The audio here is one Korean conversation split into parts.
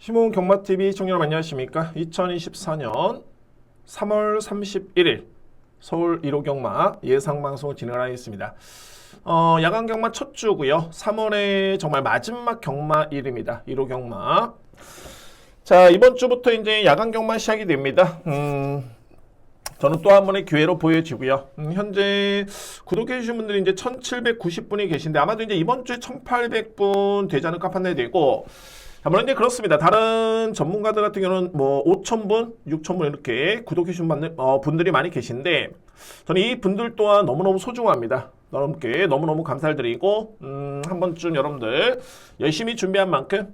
시몬 경마TV 시청자 여러분 안녕하십니까? 2024년 3월 31일 서울 1호 경마 예상방송을 진행을 하겠습니다. 야간 경마 첫 주고요. 3월의 정말 마지막 경마일입니다. 1호 경마. 자, 이번 주부터 이제 야간 경마 시작이 됩니다. 저는 또 한 번의 기회로 보여지고요. 현재 구독해주신 분들이 이제 1790분이 계신데 아마도 이제 이번 주에 1800분 되지 않을까 판단이 되고, 물론 이제 그렇습니다. 다른 전문가들 같은 경우는 뭐 5000분, 6000분 이렇게 구독해주신 분들이 많이 계신데, 저는 이 분들 또한 너무너무 소중합니다. 여러분께 너무너무 감사를 드리고, 한 번쯤 여러분들 열심히 준비한 만큼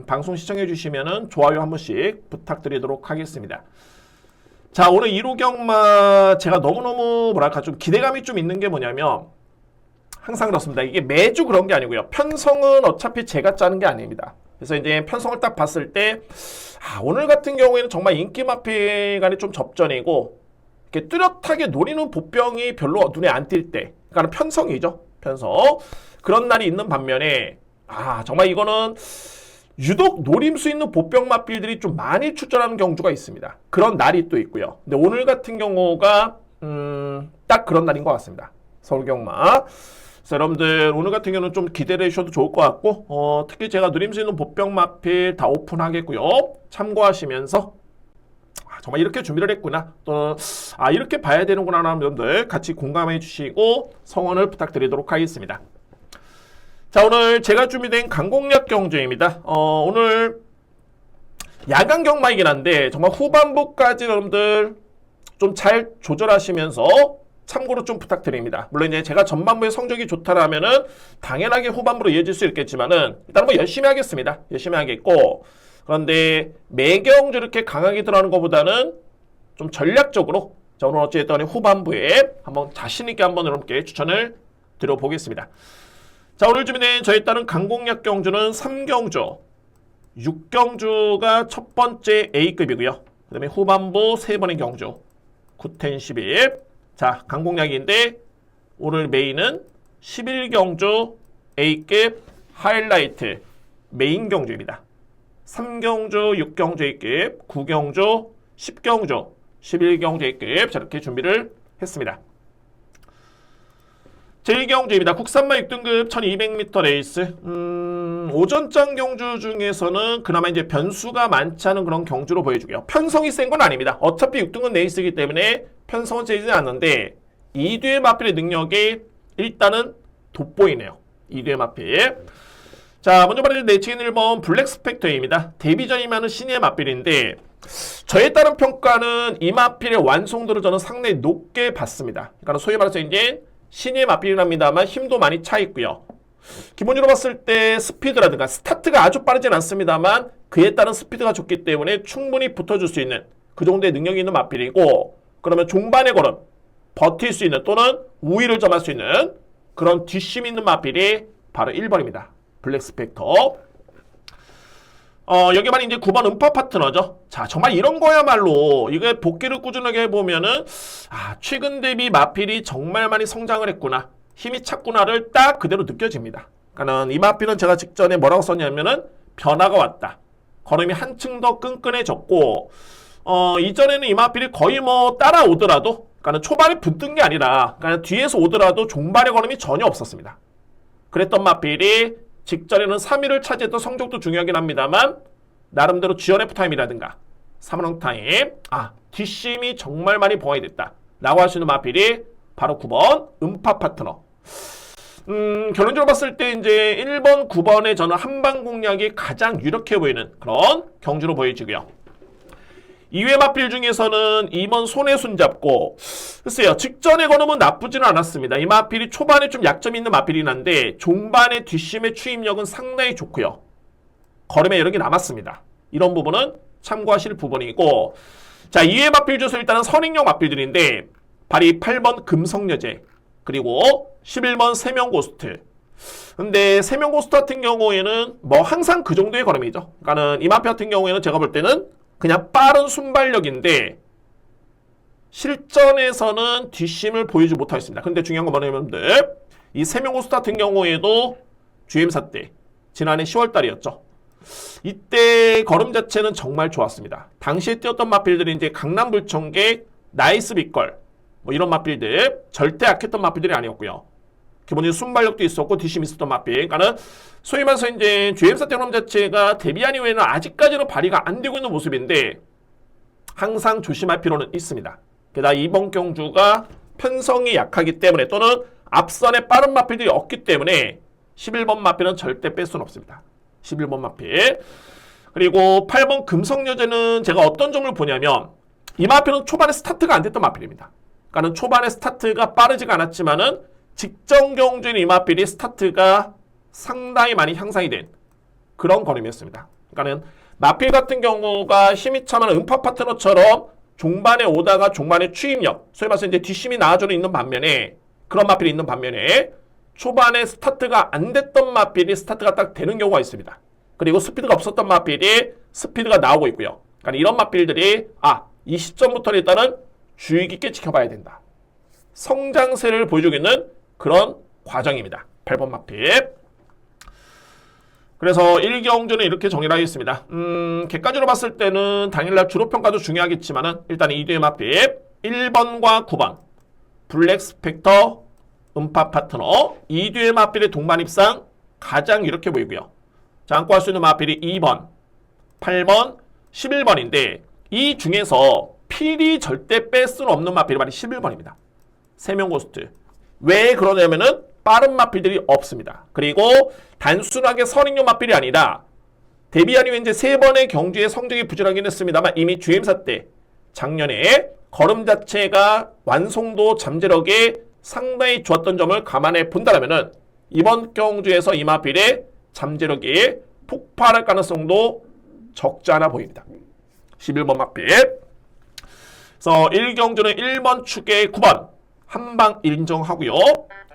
방송 시청해 주시면은 좋아요 한 번씩 부탁드리도록 하겠습니다. 자, 오늘 1호 경마 제가 너무너무 뭐랄까 좀 기대감이 좀 있는 게 뭐냐면, 항상 그렇습니다. 이게 매주 그런 게 아니고요. 편성은 어차피 제가 짜는 게 아닙니다. 그래서 이제 편성을 딱 봤을 때, 오늘 같은 경우에는 정말 인기마필 간의 좀 접전이고, 이렇게 뚜렷하게 노리는 보병이 별로 눈에 안 띌 때, 그러니까 편성이죠. 편성. 그런 날이 있는 반면에, 정말 이거는 유독 노림수 있는 보병 마필들이 좀 많이 출전하는 경주가 있습니다. 그런 날이 또 있고요. 근데 오늘 같은 경우가, 딱 그런 날인 것 같습니다. 서울경마. 그래서 여러분들 오늘 같은 경우는 좀 기대를 해주셔도 좋을 것 같고, 특히 제가 누림수 있는 보병 마필 다 오픈하겠고요. 참고하시면서 정말 이렇게 준비를 했구나, 또는 이렇게 봐야 되는구나 하는 분들 같이 공감해 주시고 성원을 부탁드리도록 하겠습니다. 자, 오늘 제가 준비된 강공략 경주입니다. 오늘 야간 경마이긴 한데 정말 후반부까지 여러분들 좀 잘 조절하시면서 참고로 좀 부탁드립니다. 물론 이제 제가 전반부에 성적이 좋다라면은 당연하게 후반부로 이어질 수 있겠지만은 일단 뭐 열심히 하겠습니다. 열심히 하겠고, 그런데 매경주 이렇게 강하게 들어가는 것보다는 좀 전략적으로, 자, 오늘 어쨌든 후반부에 한번 자신있게 한번 여러분께 추천을 드려보겠습니다. 자, 오늘 준비된 저에 따른 강공략 경주는 3경주, 6경주가 첫 번째 A급이고요. 그 다음에 후반부 3번의 경주, 9, 10, 11. 자, 강공략인데 오늘 메인은 11경주 A급 하이라이트 메인 경주입니다. 3경주, 6경주 A급, 9경주, 10경주, 11경주 A급, 자, 이렇게 준비를 했습니다. 제1경주입니다. 국산마 6등급 1200m 레이스. 오전장 경주 중에서는 그나마 이제 변수가 많지 않은 그런 경주로 보여주고요. 편성이 센 건 아닙니다. 어차피 6등급 레이스이기 때문에 편성은 세지 않는데, 이뒤의 마필의 능력이 일단은 돋보이네요. 이뒤의 마필. 자, 먼저 말해줄 내치긴 1번 블랙 스펙터입니다. 데뷔전이면은 신의 마필인데, 저에 따른 평가는 이 마필의 완성도를 저는 상당히 높게 봤습니다. 그러니까 소위 말해서 이제 신의 마필이랍니다만 힘도 많이 차 있고요. 기본적으로 봤을 때 스피드라든가 스타트가 아주 빠르진 않습니다만 그에 따른 스피드가 좋기 때문에 충분히 붙어줄 수 있는 그 정도의 능력이 있는 마필이고, 그러면 종반의 걸음 버틸 수 있는 또는 우위를 점할 수 있는 그런 뒷심 있는 마필이 바로 1번입니다. 블랙 스펙터. 여기만 이제 9번 음파 파트너죠. 자, 정말 이런 거야말로 이게 복귀를 꾸준하게 해보면은 최근 대비 마필이 정말 많이 성장을 했구나, 힘이 찼구나를 딱 그대로 느껴집니다. 그러니까는 이 마필은 제가 직전에 뭐라고 썼냐면은 변화가 왔다, 걸음이 한층 더 끈끈해졌고, 이전에는 이 마필이 거의 뭐 따라오더라도, 그러니까 초반에 붙은 게 아니라 그냥 뒤에서 오더라도 종반의 걸음이 전혀 없었습니다. 그랬던 마필이 직전에는 3위를 차지했던 성적도 중요하긴 합니다만 나름대로 GRF 타임이라든가 3런 타임, 뒷심이 정말 많이 보완이 됐다 라고 할 수 있는 마필이 바로 9번 음파 파트너. 결론적으로 봤을 때 이제 1번, 9번에 저는 한방 공략이 가장 유력해 보이는 그런 경주로 보여지고요. 2회 마필 중에서는 2번 손에 손잡고, 글쎄요, 직전에 걸으면 나쁘지는 않았습니다. 이 마필이 초반에 좀 약점이 있는 마필이긴 한데 종반의 뒷심의 추임력은 상당히 좋고요. 걸음에 여력이 남았습니다. 이런 부분은 참고하실 부분이고, 자, 2회 마필 중에서 일단은 선행형 마필들인데 발이 8번 금성여제, 그리고 11번 세명고스트. 근데 세명고스트 같은 경우에는 뭐 항상 그 정도의 걸음이죠. 그러니까는 이 마필 같은 경우에는 제가 볼 때는 그냥 빠른 순발력인데 실전에서는 뒷심을 보이지 못하겠습니다. 근데 중요한 건 뭐냐면 이 세명고스트 같은 경우에도 GM사 때 지난해 10월 달이었죠. 이때 걸음 자체는 정말 좋았습니다. 당시에 뛰었던 마필들이 이제 강남 불청객, 나이스 빅걸 뭐 이런 마필들 절대 약했던 마필들이 아니었고요. 기본적으로 순발력도 있었고 뒷심이 있었던 마필. 그러니까는 소위 말해서 이제 GM사 걸음 자체가 데뷔한 이후에는 아직까지는 발휘가 안 되고 있는 모습인데 항상 조심할 필요는 있습니다. 게다가 이번 경주가 편성이 약하기 때문에 또는 앞선에 빠른 마필들이 없기 때문에 11번 마필은 절대 뺄 수는 없습니다. 11번 마필. 그리고 8번 금성여제는 제가 어떤 점을 보냐면 이 마필은 초반에 스타트가 안 됐던 마필입니다. 그러니까 초반에 스타트가 빠르지가 않았지만은 직전 경주인 이 마필이 스타트가 상당히 많이 향상이 된 그런 걸음이었습니다. 그러니까는 마필 같은 경우가 힘이 참한 음파 파트너처럼 종반에 오다가 종반에 추임력, 소위 말해서 이제 뒷심이 나와주는 있는 반면에 그런 마필이 있는 반면에 초반에 스타트가 안 됐던 마필이 스타트가 딱 되는 경우가 있습니다. 그리고 스피드가 없었던 마필이 스피드가 나오고 있고요. 그러니까 이런 마필들이 이 시점부터는 일단은 주의 깊게 지켜봐야 된다. 성장세를 보여주고 있는 그런 과정입니다. 8번 마필. 그래서 1경주는 이렇게 정리를 하겠습니다. 객관적으로 봤을 때는 당일날 주로평가도 중요하겠지만은 일단 2뒤의 마필 1번과 9번 블랙 스펙터 음파 파트너 2뒤의 마필의 동반 입상 가장 이렇게 보이고요. 자, 안고 할 수 있는 마필이 2번, 8번, 11번인데 이 중에서 필이 절대 뺄 수는 없는 마필이 바로 11번입니다. 3명 고스트. 왜 그러냐면은 빠른 마필들이 없습니다. 그리고 단순하게 선행용 마필이 아니라 데뷔한 이후에 이제 3번의 경주의 성적이 부진하긴 했습니다만 이미 GM사 때 작년에 걸음 자체가 완성도 잠재력에 상당히 좋았던 점을 감안해 본다면은 이번 경주에서 이 마필의 잠재력이 폭발할 가능성도 적지 않아 보입니다. 11번 마필. 그래서 1경주는 1번 축에 9번 한방 인정하고요.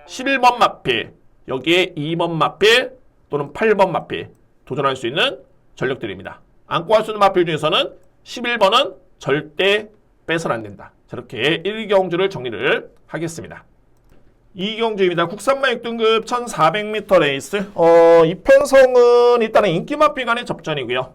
11번 마필, 여기에 2번 마필 또는 8번 마필 도전할 수 있는 전력들입니다. 안고 할 수 있는 마필 중에서는 11번은 절대 빼서는 안 된다. 저렇게 1경주를 정리를 하겠습니다. 2경주입니다. 국산마 6등급 1400m 레이스. 이 편성은 일단은 인기 마필 간의 접전이고요.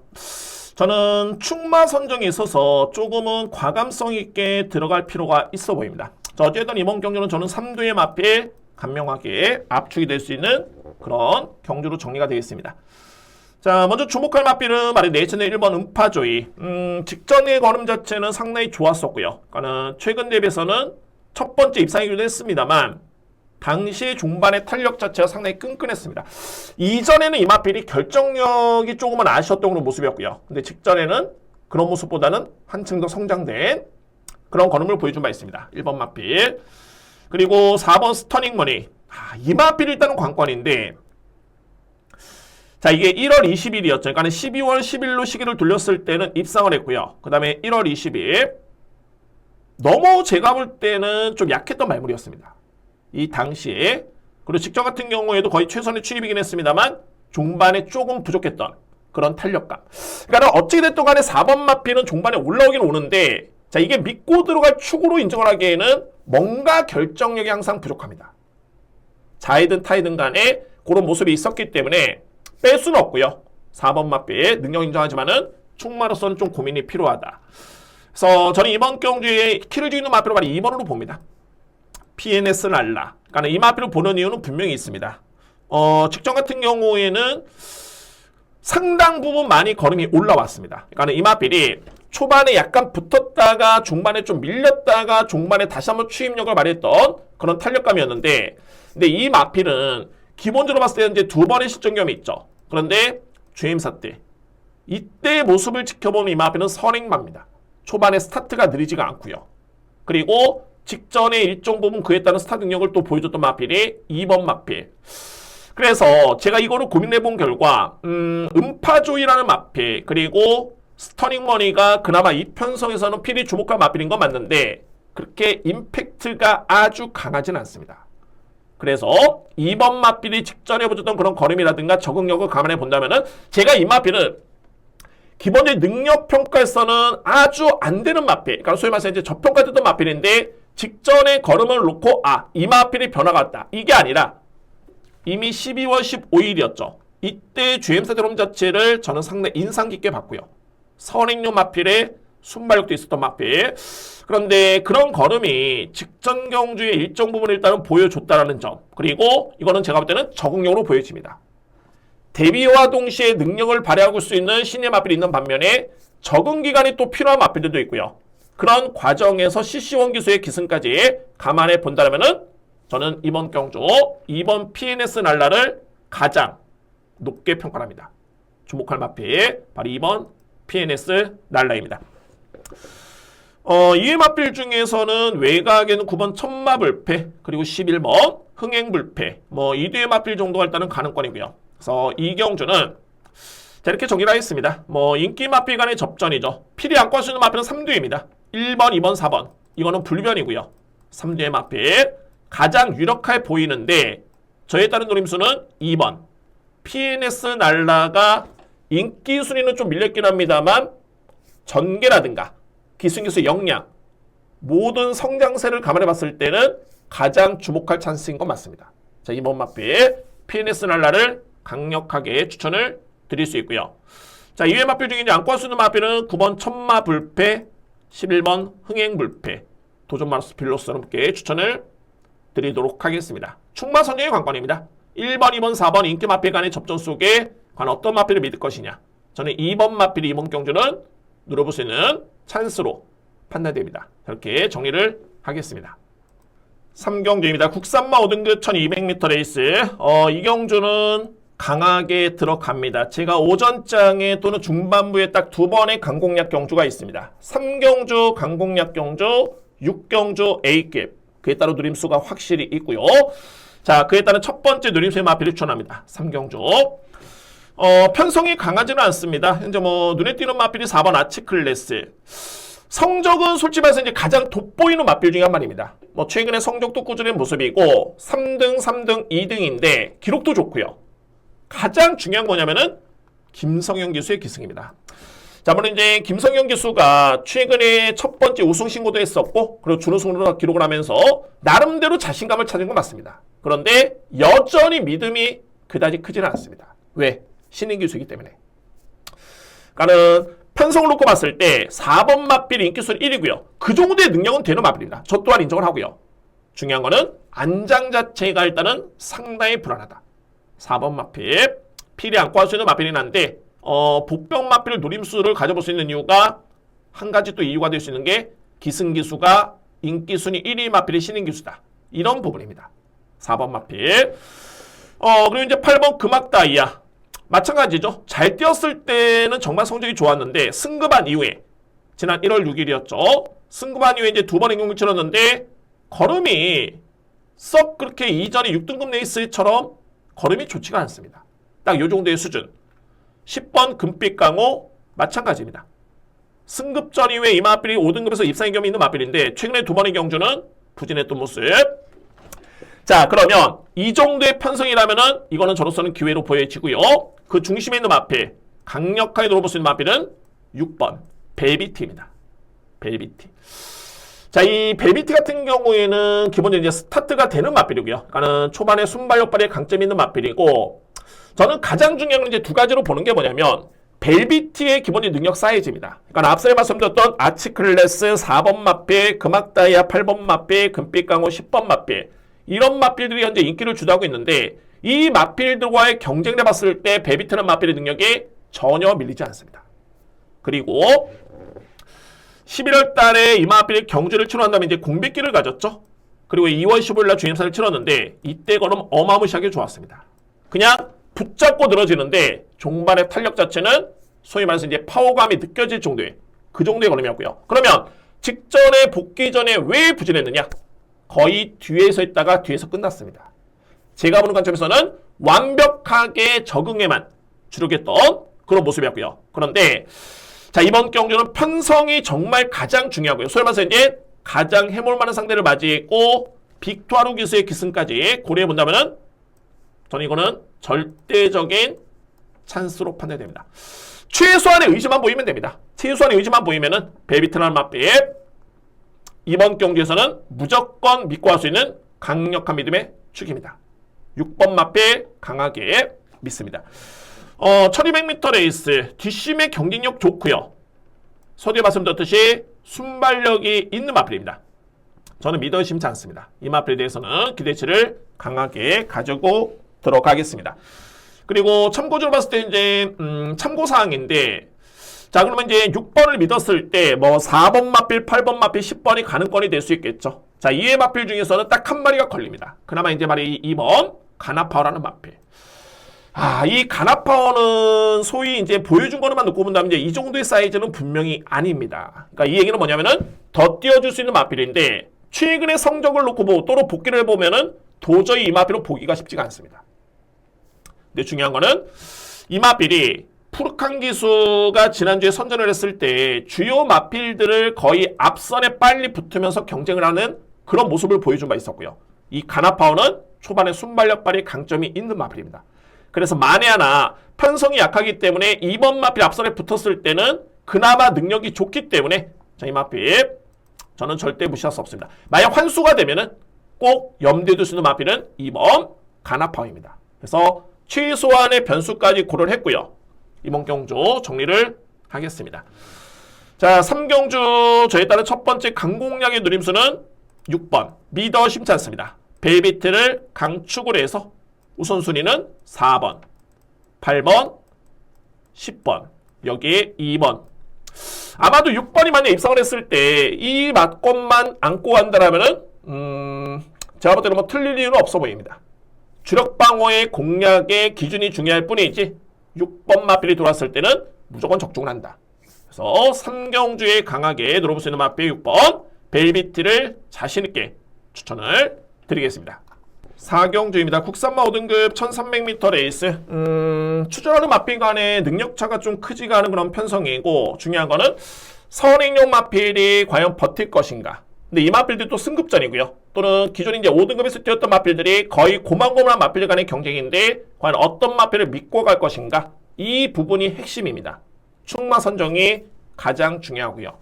저는 축마 선정에 있어서 조금은 과감성 있게 들어갈 필요가 있어 보입니다. 자, 어쨌든 이번 경주는 저는 3두의 마필 간명하게 압축이 될 수 있는 그런 경주로 정리가 되겠습니다. 자, 먼저 주목할 마필은 말이 네이처의 1번 음파조이. 직전의 걸음 자체는 상당히 좋았었고요. 그러니까는 최근 대비해서는 첫 번째 입상이기도 했습니다만 당시 종반의 탄력 자체가 상당히 끈끈했습니다. 이전에는 이 마필이 결정력이 조금은 아쉬웠던 그런 모습이었고요. 근데 직전에는 그런 모습보다는 한층 더 성장된 그런 걸음을 보여준 바 있습니다. 1번 마필. 그리고 4번 스터닝머니. 이 마필 일단은 관건인데 자, 이게 1월 20일이었죠. 그러니까 12월 10일로 시기를 돌렸을 때는 입상을 했고요. 그 다음에 1월 20일 너무 제가 볼 때는 좀 약했던 말물이었습니다. 이 당시에. 그리고 직전 같은 경우에도 거의 최선의 출입이긴 했습니다만 종반에 조금 부족했던 그런 탄력감. 그러니까 어찌됐든 간에 4번 마필은 종반에 올라오긴 오는데 자, 이게 믿고 들어갈 축으로 인정을 하기에는 뭔가 결정력이 항상 부족합니다. 자이든 타이든 간에 그런 모습이 있었기 때문에 뺄 수는 없고요. 4번 마필 능력 인정하지만은 축마로서는 좀 고민이 필요하다. 그래서 저는 이번 경주에 키를 죽이는 마필을 바로 2번으로 봅니다. PNS 랄라. 그러니까 이 마필을 보는 이유는 분명히 있습니다. 직전 같은 경우에는 상당 부분 많이 걸음이 올라왔습니다. 그러니까 이 마필이 초반에 약간 붙었다가 중반에 좀 밀렸다가 중반에 다시 한번 추임력을 발휘했던 그런 탄력감이었는데 근데 이 마필은 기본적으로 봤을 때는 이제 2번의 실전경험이 있죠. 그런데 GM사 때 이때의 모습을 지켜보면 이 마필은 선행마입니다. 초반에 스타트가 느리지가 않고요. 그리고 직전에 일정 부분 그에 따른 스타트 능력을 또 보여줬던 마필이 2번 마필. 그래서 제가 이거를 고민해본 결과 음파조이라는 마필 그리고 스터닝머니가 그나마 이 편성에서는 필히 주목할 마필인 건 맞는데 그렇게 임팩트가 아주 강하진 않습니다. 그래서 2번 마필이 직전에 보여줬던 그런 걸음이라든가 적응력을 감안해 본다면은 제가 이 마필은 기본적인 능력 평가에서는 아주 안 되는 마필, 그러니까 소위 말해서 이제 저평가됐던 마필인데 직전에 걸음을 놓고 이 마필이 변화가 왔다. 이게 아니라 이미 12월 15일이었죠. 이때 GM사 드럼 자체를 저는 상당히 인상 깊게 봤고요. 선행용 마필에 순발력도 있었던 마필. 그런데 그런 걸음이 직전 경주의 일정 부분 일단은 보여줬다라는 점. 그리고 이거는 제가 볼 때는 적응력으로 보여집니다. 데뷔와 동시에 능력을 발휘할 수 있는 신의 마필이 있는 반면에 적응 기간이 또 필요한 마필들도 있고요. 그런 과정에서 CC1 기수의 기승까지 감안해 본다면은 저는 이번 경주 2번 PNS 날라를 가장 높게 평가합니다. 주목할 마필 바로 2번 PNS 날라입니다. 이의 마필 중에서는 외곽에는 9번 천마불패 그리고 11번 흥행불패 이 뒤의 마필 정도가 일단은 가능권이고요. 그래서 이 경주는 자 이렇게 정리를 하겠습니다. 인기 마필 간의 접전이죠. 필히 안고 할 수 있는 마필은 3두입니다. 1번, 2번, 4번 이거는 불변이고요. 3두의 마필 가장 유력해 보이는데 저에 따른 노림수는 2번 PNS 날라가 인기 순위는 좀 밀렸긴 합니다만 전개라든가 기승기수 역량 모든 성장세를 감안해 봤을 때는 가장 주목할 찬스인 건 맞습니다. 자, 이번 마필 PNS 날라를 강력하게 추천을 드릴 수 있고요. 자, 이외 마필 중에 이제 안고 할 수 있는 마필은 9번 천마불패 11번 흥행불패 도전 마우스 필로스로 함께 추천을 드리도록 하겠습니다. 충마 선정의 관건입니다. 1번, 2번, 4번 인기 마필 간의 접전 속에 과연 어떤 마필을 믿을 것이냐. 저는 2번 마필이 이번 경주는 누려볼 수 있는 찬스로 판단됩니다. 이렇게 정리를 하겠습니다. 3경주입니다. 국산마 5등급 1200m 레이스. 이 경주는 강하게 들어갑니다. 제가 오전장에 또는 중반부에 딱 두 번의 강공략 경주가 있습니다. 3경주 강공략 경주, 6경주 A급. 그에 따른 누림수가 확실히 있고요. 자, 그에 따른 첫 번째 누림수의 마필을 추천합니다. 3경주. 편성이 강하지는 않습니다. 현재 눈에 띄는 마필이 4번 아치클래스. 성적은 솔직히 말해서 이제 가장 돋보이는 마필 중에 한 마리입니다. 최근에 성적도 꾸준한 모습이고 3등, 3등, 2등인데 기록도 좋고요. 가장 중요한 거냐면은 김성현 기수의 기승입니다. 자, 물론 이제 김성현 기수가 최근에 첫 번째 우승 신고도 했었고 그리고 준우승으로 기록을 하면서 나름대로 자신감을 찾은 건 맞습니다. 그런데 여전히 믿음이 그다지 크지는 않습니다. 왜? 신인 기수이기 때문에. 그러니까는 편성을 놓고 봤을 때 4번 마필 인기순위 1위고요. 그 정도의 능력은 되는 마필입니다. 저 또한 인정을 하고요. 중요한 거는 안장 자체가 일단은 상당히 불안하다. 4번 마필, 필이 안고 할 수 있는 마필이긴 한데 복병 마필 노림수를 가져볼 수 있는 이유가 한 가지 또 이유가 될 수 있는 게 기승기수가 인기순위 1위 마필이 신인기수다. 이런 부분입니다. 4번 마필. 그리고 이제 8번 금악다이아. 마찬가지죠. 잘 뛰었을 때는 정말 성적이 좋았는데 승급한 이후에 지난 1월 6일이었죠. 승급한 이후에 이제 두 번의 경기를 치렀는데 걸음이 썩 그렇게 이전에 6등급 레이스처럼 걸음이 좋지가 않습니다. 딱 요 정도의 수준. 10번 금빛 강호 마찬가지입니다. 승급전 이후에 이 마필이 5등급에서 입상의 경험이 있는 마필인데 최근에 두 번의 경주는 부진했던 모습. 자, 그러면 이 정도의 편성이라면은 이거는 저로서는 기회로 보여지고요. 그 중심에 있는 마필, 강력하게 노려볼 수 있는 마필은 6번 벨비티입니다. 벨비티. 자, 이 벨비티 같은 경우에는 기본적으로 이제 스타트가 되는 마필이고요. 그러니까는 초반에 순발력 발휘에 강점이 있는 마필이고, 저는 가장 중요한 건 이제 두 가지로 보는 게 뭐냐면 벨비티의 기본적인 능력 사이즈입니다. 그러니까 앞서 말씀드렸던 아치클래스 4번 마필, 금악다이아 8번 마필, 금빛강호 10번 마필 이런 마필들이 현재 인기를 주도하고 있는데 이 마필들과의 경쟁을 해봤을 때 벨비티라는 마필의 능력이 전혀 밀리지 않습니다. 그리고 11월 달에 이 마필이 경주를 치러한 다음에 이제 공백기를 가졌죠. 그리고 2월 15일 날 주임사를 치렀는데 이때 걸음 어마무시하게 좋았습니다. 그냥 붙잡고 늘어지는데 종반의 탄력 자체는 소위 말해서 이제 파워감이 느껴질 정도의 그 정도의 걸음이었고요. 그러면 직전에 복귀 전에 왜 부진했느냐? 거의 뒤에서 있다가 뒤에서 끝났습니다. 제가 보는 관점에서는 완벽하게 적응에만 주력했던 그런 모습이었고요. 그런데 자, 이번 경주는 편성이 정말 가장 중요하고요. 소위 말해서 이제 가장 해볼 만한 상대를 맞이했고 빅토아루 기수의 기승까지 고려해 본다면은 저는 이거는 절대적인 찬스로 판단됩니다. 최소한의 의지만 보이면 됩니다. 최소한의 의지만 보이면은 벨비트라는 마필 이번 경기에서는 무조건 믿고 할 수 있는 강력한 믿음의 축입니다. 6번 마필 강하게 믿습니다. 1200m 레이스 뒷심의 경쟁력 좋고요. 서두에 말씀드렸듯이 순발력이 있는 마필입니다. 저는 믿어 의심치 않습니다. 이 마필에 대해서는 기대치를 강하게 가지고 들어가겠습니다. 그리고 참고적으로 봤을 때 이제 참고사항인데, 자 그러면 이제 6번을 믿었을 때 뭐 4번 마필, 8번 마필, 10번이 가능권이 될 수 있겠죠. 자 이해 마필 중에서는 딱 한 마리가 걸립니다. 그나마 이제 말이 2번 가나파워라는 마필. 이 가나파워는 소위 이제 보여준 거로만 놓고 본다면 이제 이 정도의 사이즈는 분명히 아닙니다. 그러니까 이 얘기는 뭐냐면은 더 띄워줄 수 있는 마필인데, 최근의 성적을 놓고 또로 복귀를 해보면은 도저히 이 마필은 보기가 쉽지가 않습니다. 근데 중요한 거는 이 마필이 푸르칸 기수가 지난주에 선전을 했을 때 주요 마필들을 거의 앞선에 빨리 붙으면서 경쟁을 하는 그런 모습을 보여준 바 있었고요. 이 가나파워는 초반에 순발력 발휘 강점이 있는 마필입니다. 그래서 만에 하나 편성이 약하기 때문에 2번 마필 앞선에 붙었을 때는 그나마 능력이 좋기 때문에 자, 이 마필 저는 절대 무시할 수 없습니다. 만약 환수가 되면은 꼭 염두에 둘 수 있는 마필은 2번 가나파워입니다. 그래서 최소한의 변수까지 고려를 했고요. 이번 경주 정리를 하겠습니다. 자, 3경주 저에 따른 첫 번째 강공략의 누림수는 6번 믿어 심지 않습니다. 벨비트를 강축으로 해서 우선순위는 4번, 8번, 10번, 여기에 2번. 아마도 6번이 만약 입성을 했을 때 이 맛권만 안고 간다라면은 제가 볼 때는 뭐 틀릴 이유는 없어 보입니다. 주력 방어의 공략의 기준이 중요할 뿐이지 6번 마필이 들어왔을 때는 무조건 적중을 한다. 그래서 3경주에 강하게 노려볼 수 있는 마필 6번 벨비트를 자신있게 추천을 드리겠습니다. 4경주입니다. 국산마 5등급 1300m 레이스. 추천하는 마필 간의 능력차가 좀 크지가 않은 그런 편성이고, 중요한 거는 선행용 마필이 과연 버틸 것인가. 근데 이 마필들이 또 승급전이고요. 또는 기존에 이제 5등급에서 뛰었던 마필들이 거의 고만고만한 마필들 간의 경쟁인데 과연 어떤 마필을 믿고 갈 것인가. 이 부분이 핵심입니다. 충마 선정이 가장 중요하고요.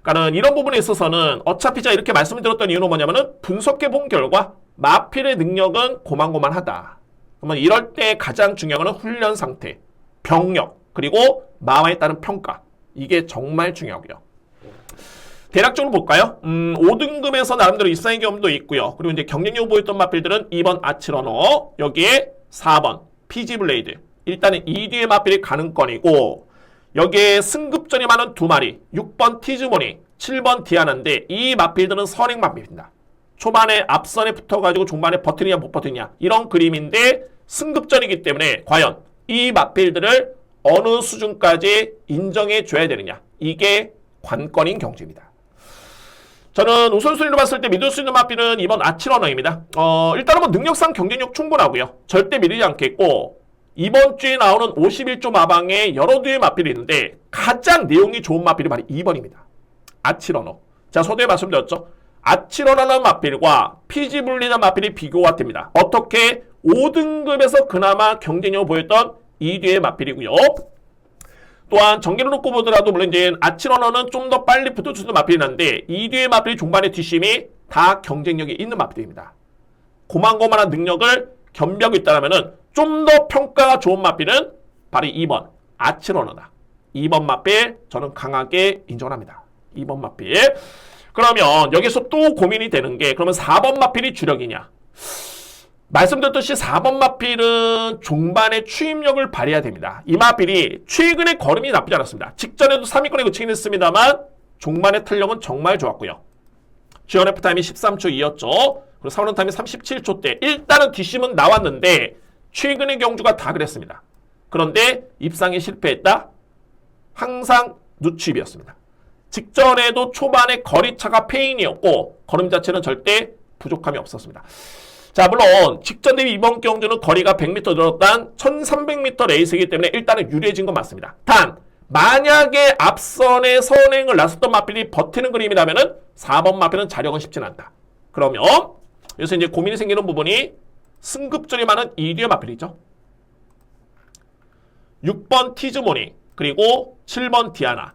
그러니까는 이런 부분에 있어서는 어차피 제가 이렇게 말씀을 드렸던 이유는 뭐냐면은 분석해 본 결과 마필의 능력은 고만고만하다. 그러면 이럴 때 가장 중요한 건 훈련 상태, 병력, 그리고 마와에 따른 평가. 이게 정말 중요하고요. 대략적으로 볼까요? 5등급에서 나름대로 입상의 경험도 있고요. 그리고 이제 경쟁력 보였던 마필들은 2번 아치러너, 여기에 4번 피지 블레이드. 일단은 2뒤의 마필이 가능권이고, 여기에 승급전이 많은 2마리, 6번 티즈모니, 7번 디아나인데 이 마필들은 선행 마필입니다. 초반에 앞선에 붙어가지고 중반에 버티느냐 못 버티느냐 이런 그림인데 승급전이기 때문에 과연 이 마필들을 어느 수준까지 인정해 줘야 되느냐, 이게 관건인 경주입니다. 저는 우선순위로 봤을 때 믿을 수 있는 마필은 2번 아치러너입니다. 일단은 뭐 능력상 경쟁력 충분하고요. 절대 밀리지 않겠고, 이번 주에 나오는 51조 마방에 여러 뒤의 마필이 있는데 가장 내용이 좋은 마필이 바로 2번입니다. 아치러너. 자, 서두에 말씀드렸죠. 아치러너라는 마필과 피지블리라는 마필이 비교가 됩니다. 어떻게? 5등급에서 그나마 경쟁력을 보였던 2뒤의 마필이고요. 또한 전개를 놓고 보더라도 물론 이제 아치러너는 좀 더 빨리 붙어주는 마필이 난데 2뒤의 마필이 중반의 뒷심이 다 경쟁력이 있는 마필입니다. 고만고만한 능력을 겸비하고 있다면은 좀 더 평가가 좋은 마필은 바로 2번 아치러너다. 2번 마필 저는 강하게 인정합니다. 2번 마필. 그러면 여기서 또 고민이 되는 게, 그러면 4번 마필이 주력이냐? 말씀드렸듯이 4번 마필은 중반에 추임력을 발휘해야 됩니다. 이 마필이 최근에 걸음이 나쁘지 않았습니다. 직전에도 3위권에 그치긴 했습니다만 중반의 탄력은 정말 좋았고요. GNF 타임이 13초 2였죠. 그리고 4원 타임이 37초 대. 일단은 뒷심은 나왔는데 최근의 경주가 다 그랬습니다. 그런데 입상에 실패했다? 항상 누추입이었습니다. 직전에도 초반에 거리차가 페인이었고 걸음 자체는 절대 부족함이 없었습니다. 자, 물론 직전 대비 이번 경주는 거리가 100m 늘었단 1300m 레이스이기 때문에 일단은 유리해진 건 맞습니다. 단 만약에 앞선에 선행을 나섰던 마필이 버티는 그림이라면은 4번 마필은 자력은 쉽진 않다. 그러면 여기서 이제 고민이 생기는 부분이 승급전이 많은 2뒤의 마필이죠. 6번 티즈모니 그리고 7번 디아나.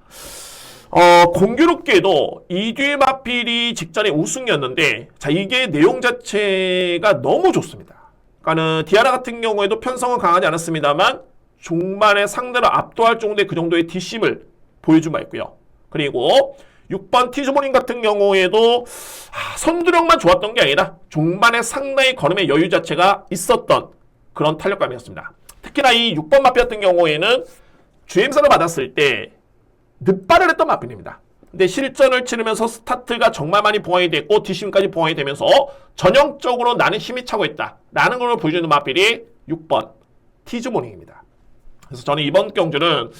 공교롭게도 2뒤의 마필이 직전에 우승이었는데, 자, 이게 내용 자체가 너무 좋습니다. 그러니까는 디아나 같은 경우에도 편성은 강하지 않았습니다만 종반에 상대를 압도할 정도의 그 정도의 뒷심을 보여준 바 있고요. 그리고 6번 티즈모닝 같은 경우에도 선두력만 좋았던 게 아니라 종반에 상당히 걸음의 여유 자체가 있었던 그런 탄력감이었습니다. 특히나 이 6번 마필 같은 경우에는 주행선을 받았을 때 늦발을 했던 마필입니다. 근데 실전을 치르면서 스타트가 정말 많이 보완이 됐고 뒷심까지 보완이 되면서 전형적으로 나는 힘이 차고 있다 라는 걸 보여주는 마필이 6번 티즈모닝입니다. 그래서 저는 이번 경주는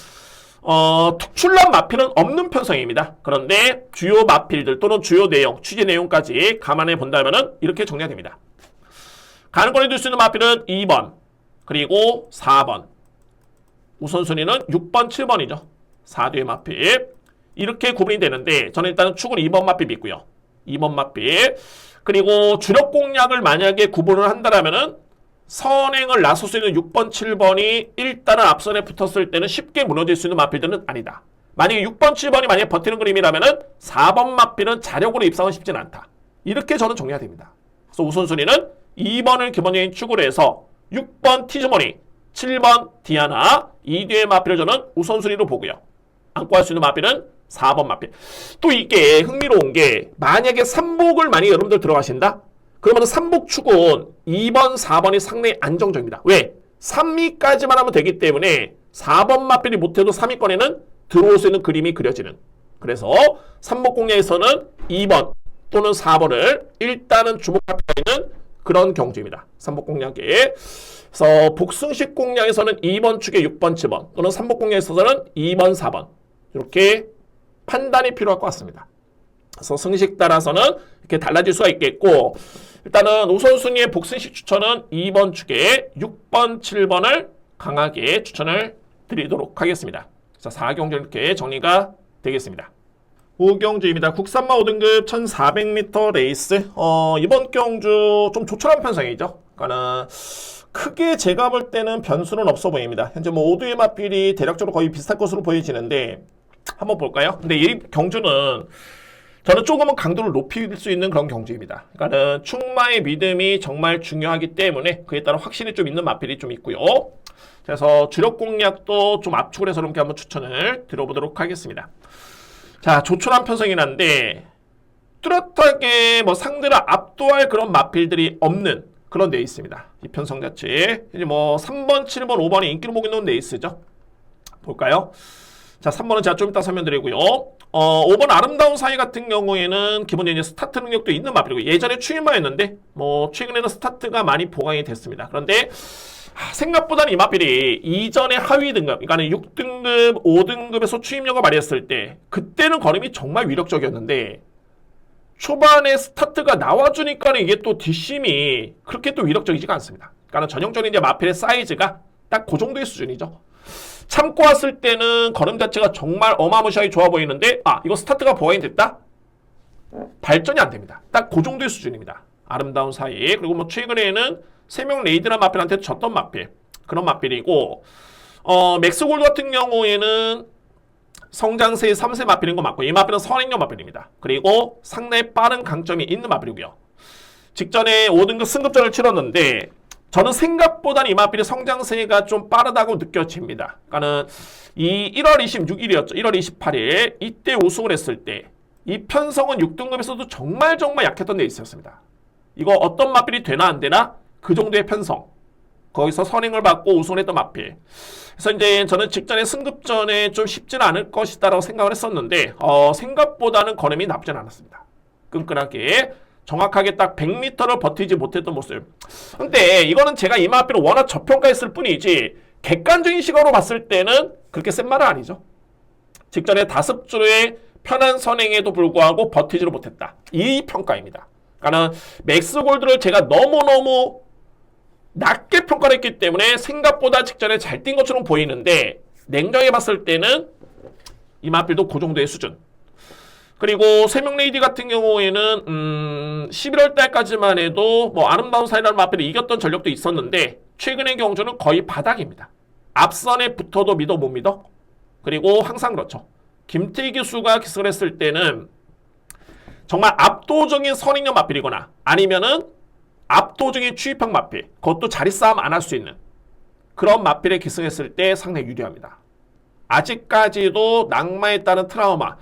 특출난 마필은 없는 편성입니다. 그런데 주요 마필들 또는 주요 내용, 취재 내용까지 감안해 본다면 이렇게 정리가 됩니다. 가능권이 될 수 있는 마필은 2번, 그리고 4번. 우선순위는 6번, 7번이죠. 4뒤의 마필. 이렇게 구분이 되는데 저는 일단은 축은 2번 마필 믿고요. 2번 마필. 그리고 주력 공략을 만약에 구분을 한다면은 선행을 나설 수 있는 6번, 7번이 일단은 앞선에 붙었을 때는 쉽게 무너질 수 있는 마필들은 아니다. 만약에 6번, 7번이 만약에 버티는 그림이라면은 4번 마필은 자력으로 입상은 쉽지는 않다. 이렇게 저는 정리가 됩니다. 그래서 우선순위는 2번을 기본적인 축으로 해서 6번 티즈모니, 7번 디아나, 2뒤의 마필을 저는 우선순위로 보고요. 안고 할 수 있는 마필은 4번 마필. 또 이게 흥미로운 게 만약에 3복을 만약에 여러분들 들어가신다? 그러면 3복 축은 2번, 4번이 상당히 안정적입니다. 왜? 3위까지만 하면 되기 때문에 4번 마필이 못해도 3위권에는 들어올 수 있는 그림이 그려지는. 그래서 3복 공략에서는 2번 또는 4번을 일단은 주목할 필요가 있는 그런 경주입니다. 3복 공략에. 그래서 복승식 공략에서는 2번 축에 6번, 7번 또는 3복 공략에서는 2번, 4번 이렇게 판단이 필요할 것 같습니다. 그래서 승식 따라서는 이렇게 달라질 수가 있겠고 일단은 우선순위의 복승식 추천은 2번 축에 6번, 7번을 강하게 추천을 드리도록 하겠습니다. 자, 4경주 이렇게 정리가 되겠습니다. 5경주입니다. 국산마 5등급 1400m 레이스. 이번 경주 좀 조촐한 편성이죠. 그러니까 크게 제가 볼 때는 변수는 없어 보입니다. 현재 뭐 5두의 마필이 대략적으로 거의 비슷할 것으로 보여지는데 한번 볼까요? 근데 이 경주는 저는 조금은 강도를 높일 수 있는 그런 경주입니다. 그러니까는 충마의 믿음이 정말 중요하기 때문에 그에 따라 확실히 좀 있는 마필이 좀 있고요. 그래서 주력 공략도 좀 압축을 해서 이렇게 한번 추천을 드려보도록 하겠습니다. 자, 조촐한 편성이긴 한데 뚜렷하게 뭐 상대를 압도할 그런 마필들이 없는 그런 레이스입니다. 이 편성 자체. 이제 뭐 3번, 7번, 5번이 인기를 보고 있는 레이스죠. 볼까요? 자, 3번은 제가 좀 이따 설명드리고요. 5번 아름다운 사이 같은 경우에는 기본적인 이제 스타트 능력도 있는 마필이고 예전에 추임마였는데 뭐 최근에는 스타트가 많이 보강이 됐습니다. 그런데 생각보다는 이 마필이 이전에 하위 등급, 그러니까 6등급, 5등급에서 추임력을 발휘했을 때 그때는 걸음이 정말 위력적이었는데 초반에 스타트가 나와주니까 이게 또 뒷심이 그렇게 또 위력적이지가 않습니다. 그러니까 전형적인 이제 마필의 사이즈가 딱 그 정도의 수준이죠. 참고 왔을 때는 걸음 자체가 정말 어마무시하게 좋아 보이는데 이거 스타트가 보완이 됐다? 발전이 안 됩니다. 딱 그 정도의 수준입니다. 아름다운 사이. 그리고 뭐 최근에는 3명 레이드란 마필한테 졌던 마필. 그런 마필이고 맥스골드 같은 경우에는 성장세 3세 마필인 거 맞고 이 마필은 선행력 마필입니다. 그리고 상당히 빠른 강점이 있는 마필이고요. 직전에 5등급 승급전을 치렀는데 저는 생각보다는 이 마필의 성장세가 좀 빠르다고 느껴집니다. 그러니까는 이 1월 26일이었죠. 1월 28일 이때 우승을 했을 때 이 편성은 6등급에서도 정말 약했던 데 있었습니다. 이거 어떤 마필이 되나 안 되나? 그 정도의 편성. 거기서 선행을 받고 우승을 했던 마필. 그래서 이제 저는 직전에 승급전에 좀 쉽지는 않을 것이다라고 생각을 했었는데 생각보다는 걸음이 나쁘진 않았습니다. 끈끈하게 정확하게 딱 100m를 버티지 못했던 모습. 근데 이거는 제가 이 마필을 워낙 저평가했을 뿐이지 객관적인 시각으로 봤을 때는 그렇게 센 말은 아니죠. 직전에 5주의 편한 선행에도 불구하고 버티지를 못했다. 이 평가입니다. 그러니까 맥스골드를 제가 너무너무 낮게 평가를 했기 때문에 생각보다 직전에 잘 뛴 것처럼 보이는데 냉정히 봤을 때는 이 마필도 그 정도의 수준. 그리고 3명 레이디 같은 경우에는 11월 달까지만 해도 뭐 아름다운 사이라는 마필을 이겼던 전력도 있었는데 최근의 경주는 거의 바닥입니다. 앞선에 붙어도 믿어 못 믿어? 그리고 항상 그렇죠. 김태희 교수가 기승을 했을 때는 정말 압도적인 선행력 마필이거나 아니면은 압도적인 추입형 마필, 그것도 자리 싸움 안 할 수 있는 그런 마필에 기승했을 때 상당히 유리합니다. 아직까지도 낙마에 따른 트라우마,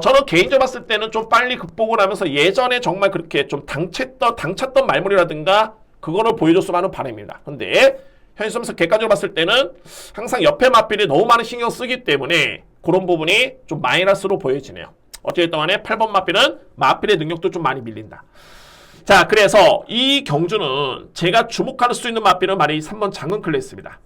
저는 개인적으로 봤을 때는 좀 빨리 극복을 하면서 예전에 정말 그렇게 좀 당찼던 말물이라든가 그거를 보여줬으면 하는 바람입니다. 근데 현실점에서 객관적으로 봤을 때는 항상 옆에 마필이 너무 많은 신경 쓰기 때문에 그런 부분이 좀 마이너스로 보여지네요. 어쨌든 간에 8번 마필은 마필의 능력도 좀 많이 밀린다. 자, 그래서 이 경주는 제가 주목할 수 있는 마필은 바로 이 3번 장은 클래스입니다.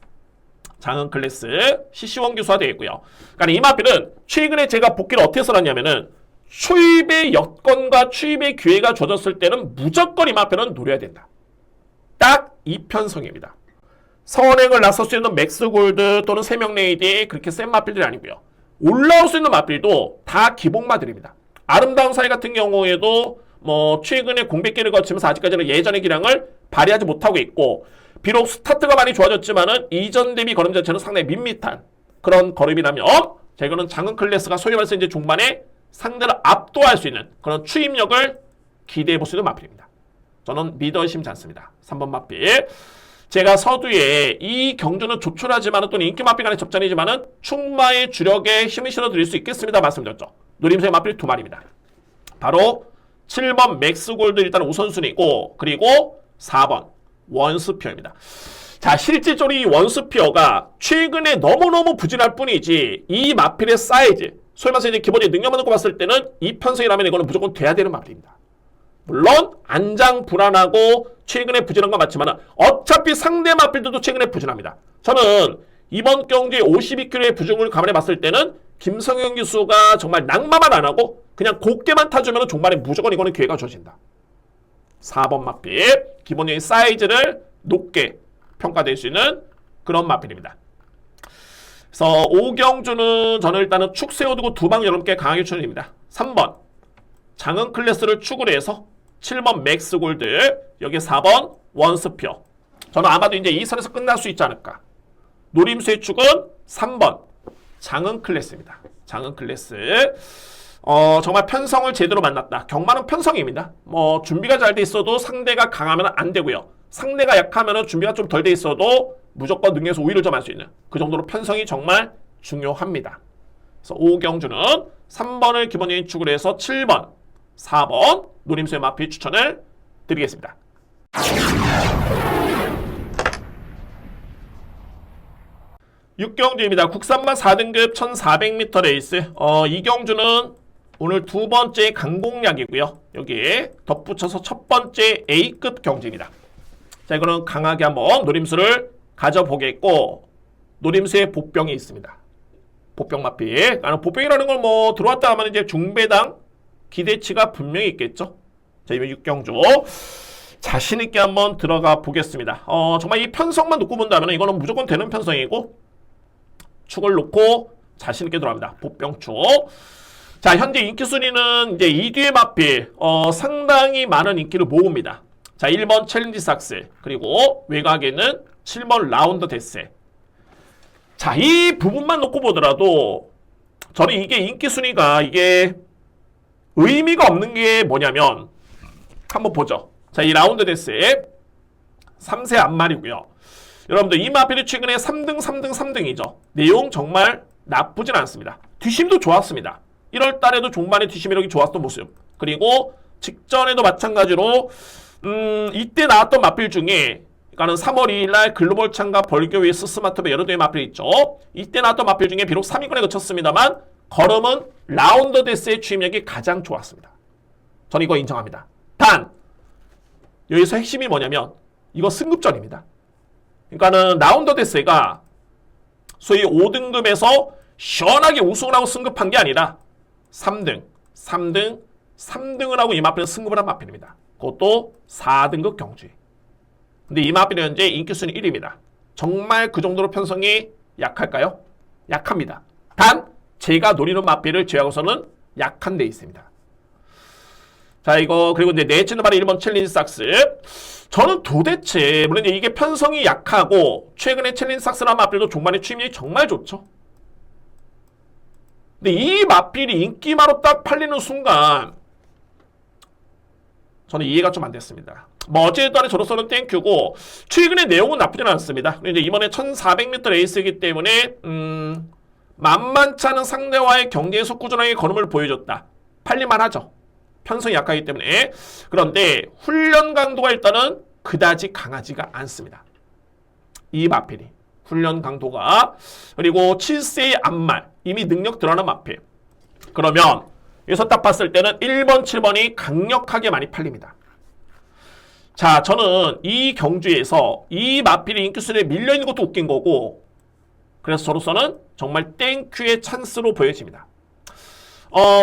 장은 클래스 CC1 교수화 되어 있고요. 그러니까 이 마필은 최근에 제가 복귀를 어떻게 써놨냐면은 추입의 여건과 추입의 기회가 주어졌을 때는 무조건 이 마필은 노려야 된다. 딱 이 편성입니다. 선행을 나설 수 있는 맥스 골드 또는 세명 레이디 그렇게 센 마필들이 아니고요. 올라올 수 있는 마필도 다 기복마들입니다. 아름다운 사이 같은 경우에도 뭐 최근에 공백기를 거치면서 아직까지는 예전의 기량을 발휘하지 못하고 있고, 비록 스타트가 많이 좋아졌지만은 이전 대비 걸음 자체는 상당히 밋밋한 그런 걸음이라면, 자, 이거는 장은 클래스가 소위 말해서 이제 중반에 상대를 압도할 수 있는 그런 추입력을 기대해 볼 수 있는 마필입니다. 저는 믿어 의심치 않습니다. 3번 마필. 제가 서두에 이 경주는 조촐하지만은 또는 인기 마필 간의 접전이지만은 충마의 주력에 힘을 실어드릴 수 있겠습니다. 말씀드렸죠. 노림수의 마필 두 마리입니다. 바로 7번 맥스골드 일단 우선순위고, 그리고 4번 원스피어입니다. 자, 실질적으로 이 원스피어가 최근에 너무너무 부진할 뿐이지 이 마필의 사이즈, 소위 말해서 이제 기본적인 능력만 놓고 봤을 때는 이 편성이라면 이거는 무조건 돼야 되는 마필입니다. 물론 안장 불안하고 최근에 부진한 건 맞지만 어차피 상대 마필들도 최근에 부진합니다. 저는 이번 경기에 52kg의 부중을 감안해 봤을 때는 김성현 기수가 정말 낙마만 안 하고 그냥 곱게만 타주면 종말에 무조건 이거는 기회가 주어진다. 4번 마필, 기본적인 사이즈를 높게 평가될 수 있는 그런 마필입니다. 그래서 오경주는 저는 일단은 축 세워두고 두 방 여러분께 강하게 추천드립니다. 3번 장은 클래스를 축으로 해서 7번 맥스 골드, 여기 4번 원스피어. 저는 아마도 이제 이 선에서 끝날 수 있지 않을까. 노림수의 축은 3번 장은 클래스입니다. 장은 클래스. 정말 편성을 제대로 만났다. 경마는 편성입니다. 뭐 준비가 잘 돼 있어도 상대가 강하면 안 되고요. 상대가 약하면 준비가 좀 덜 돼 있어도 무조건 능력에서 우위를 점할 수 있는 그 정도로 편성이 정말 중요합니다. 그래서 오경주는 3번을 기본적인 축으로 해서 7번, 4번 노림수의 마필 추천을 드리겠습니다. 육경주입니다. 국산만 4등급 1400m 레이스. 이 경주는 오늘 두 번째 강공략이고요. 여기에 덧붙여서 첫 번째 A급 경주입니다. 자, 이거는 강하게 한번 노림수를 가져보겠고, 노림수의 복병이 있습니다. 복병 마필. 복병이라는 걸 뭐 들어왔다 하면 이제 중배당 기대치가 분명히 있겠죠. 자, 이번 육경주 자신있게 한번 들어가 보겠습니다. 정말 이 편성만 놓고 본다면 이거는 무조건 되는 편성이고, 축을 놓고 자신있게 들어갑니다. 복병축. 자, 현재 인기 순위는 이제 2뒤의 마필, 상당히 많은 인기를 모읍니다. 자, 1번 챌린지 삭스, 그리고 외곽에는 7번 라운드 데스. 자, 이 부분만 놓고 보더라도 저는 이게 인기 순위가 이게 의미가 없는 게 뭐냐면, 한번 보죠. 자, 이 라운드 데스의 3세 앞말이고요. 여러분들 이 마필이 최근에 3등, 3등, 3등이죠. 내용 정말 나쁘진 않습니다. 뒤심도 좋았습니다. 1월 달에도 종반의 뒤심이력이 좋았던 모습. 그리고 직전에도 마찬가지로 이때 나왔던 마필 중에, 그러니까는 3월 2일 날 글로벌 창가 벌교 vs 스마트배 여러 대의 마필 있죠. 이때 나왔던 마필 중에 비록 3위권에 그쳤습니다만 걸음은 라운드 데스의 추임력이 가장 좋았습니다. 저는 이거 인정합니다. 단 여기서 핵심이 뭐냐면 이거 승급전입니다. 그러니까는 라운드 데스가 소위 5등급에서 시원하게 우승을 하고 승급한 게 아니라 3등, 3등, 3등을 하고 이 마필은 승급을 한 마필입니다. 그것도 4등급 경주에. 근데 이 마필은 현재 인기순위 1위입니다. 정말 그 정도로 편성이 약할까요? 약합니다. 단 제가 노리는 마필을 제외하고서는 약한 데 있습니다. 자, 이거 그리고 이제 넷째는 바로 1번 챌린지 삭스. 저는 도대체 물론 이게 편성이 약하고 최근에 챌린지 삭스라는 마필도 종반의 추임력이 정말 좋죠. 근데 이 마필이 인기마로 딱 팔리는 순간 저는 이해가 좀 안 됐습니다. 뭐 어쨌든 저로서는 땡큐고 최근의 내용은 나쁘진 않습니다. 근데 이번에 1400m 레이스이기 때문에 만만치 않은 상대와의 경기에서 꾸준하게 걸음을 보여줬다. 팔릴만 하죠. 편성이 약하기 때문에. 그런데 훈련 강도가 일단은 그다지 강하지가 않습니다. 이 마필이 훈련 강도가. 그리고 7세의 앞말 이미 능력 드러난 마필. 그러면 여기서 딱 봤을 때는 1번, 7번이 강력하게 많이 팔립니다. 자, 저는 이 경주에서 이 마필이 인기순위에 밀려있는 것도 웃긴 거고, 그래서 저로서는 정말 땡큐의 찬스로 보여집니다.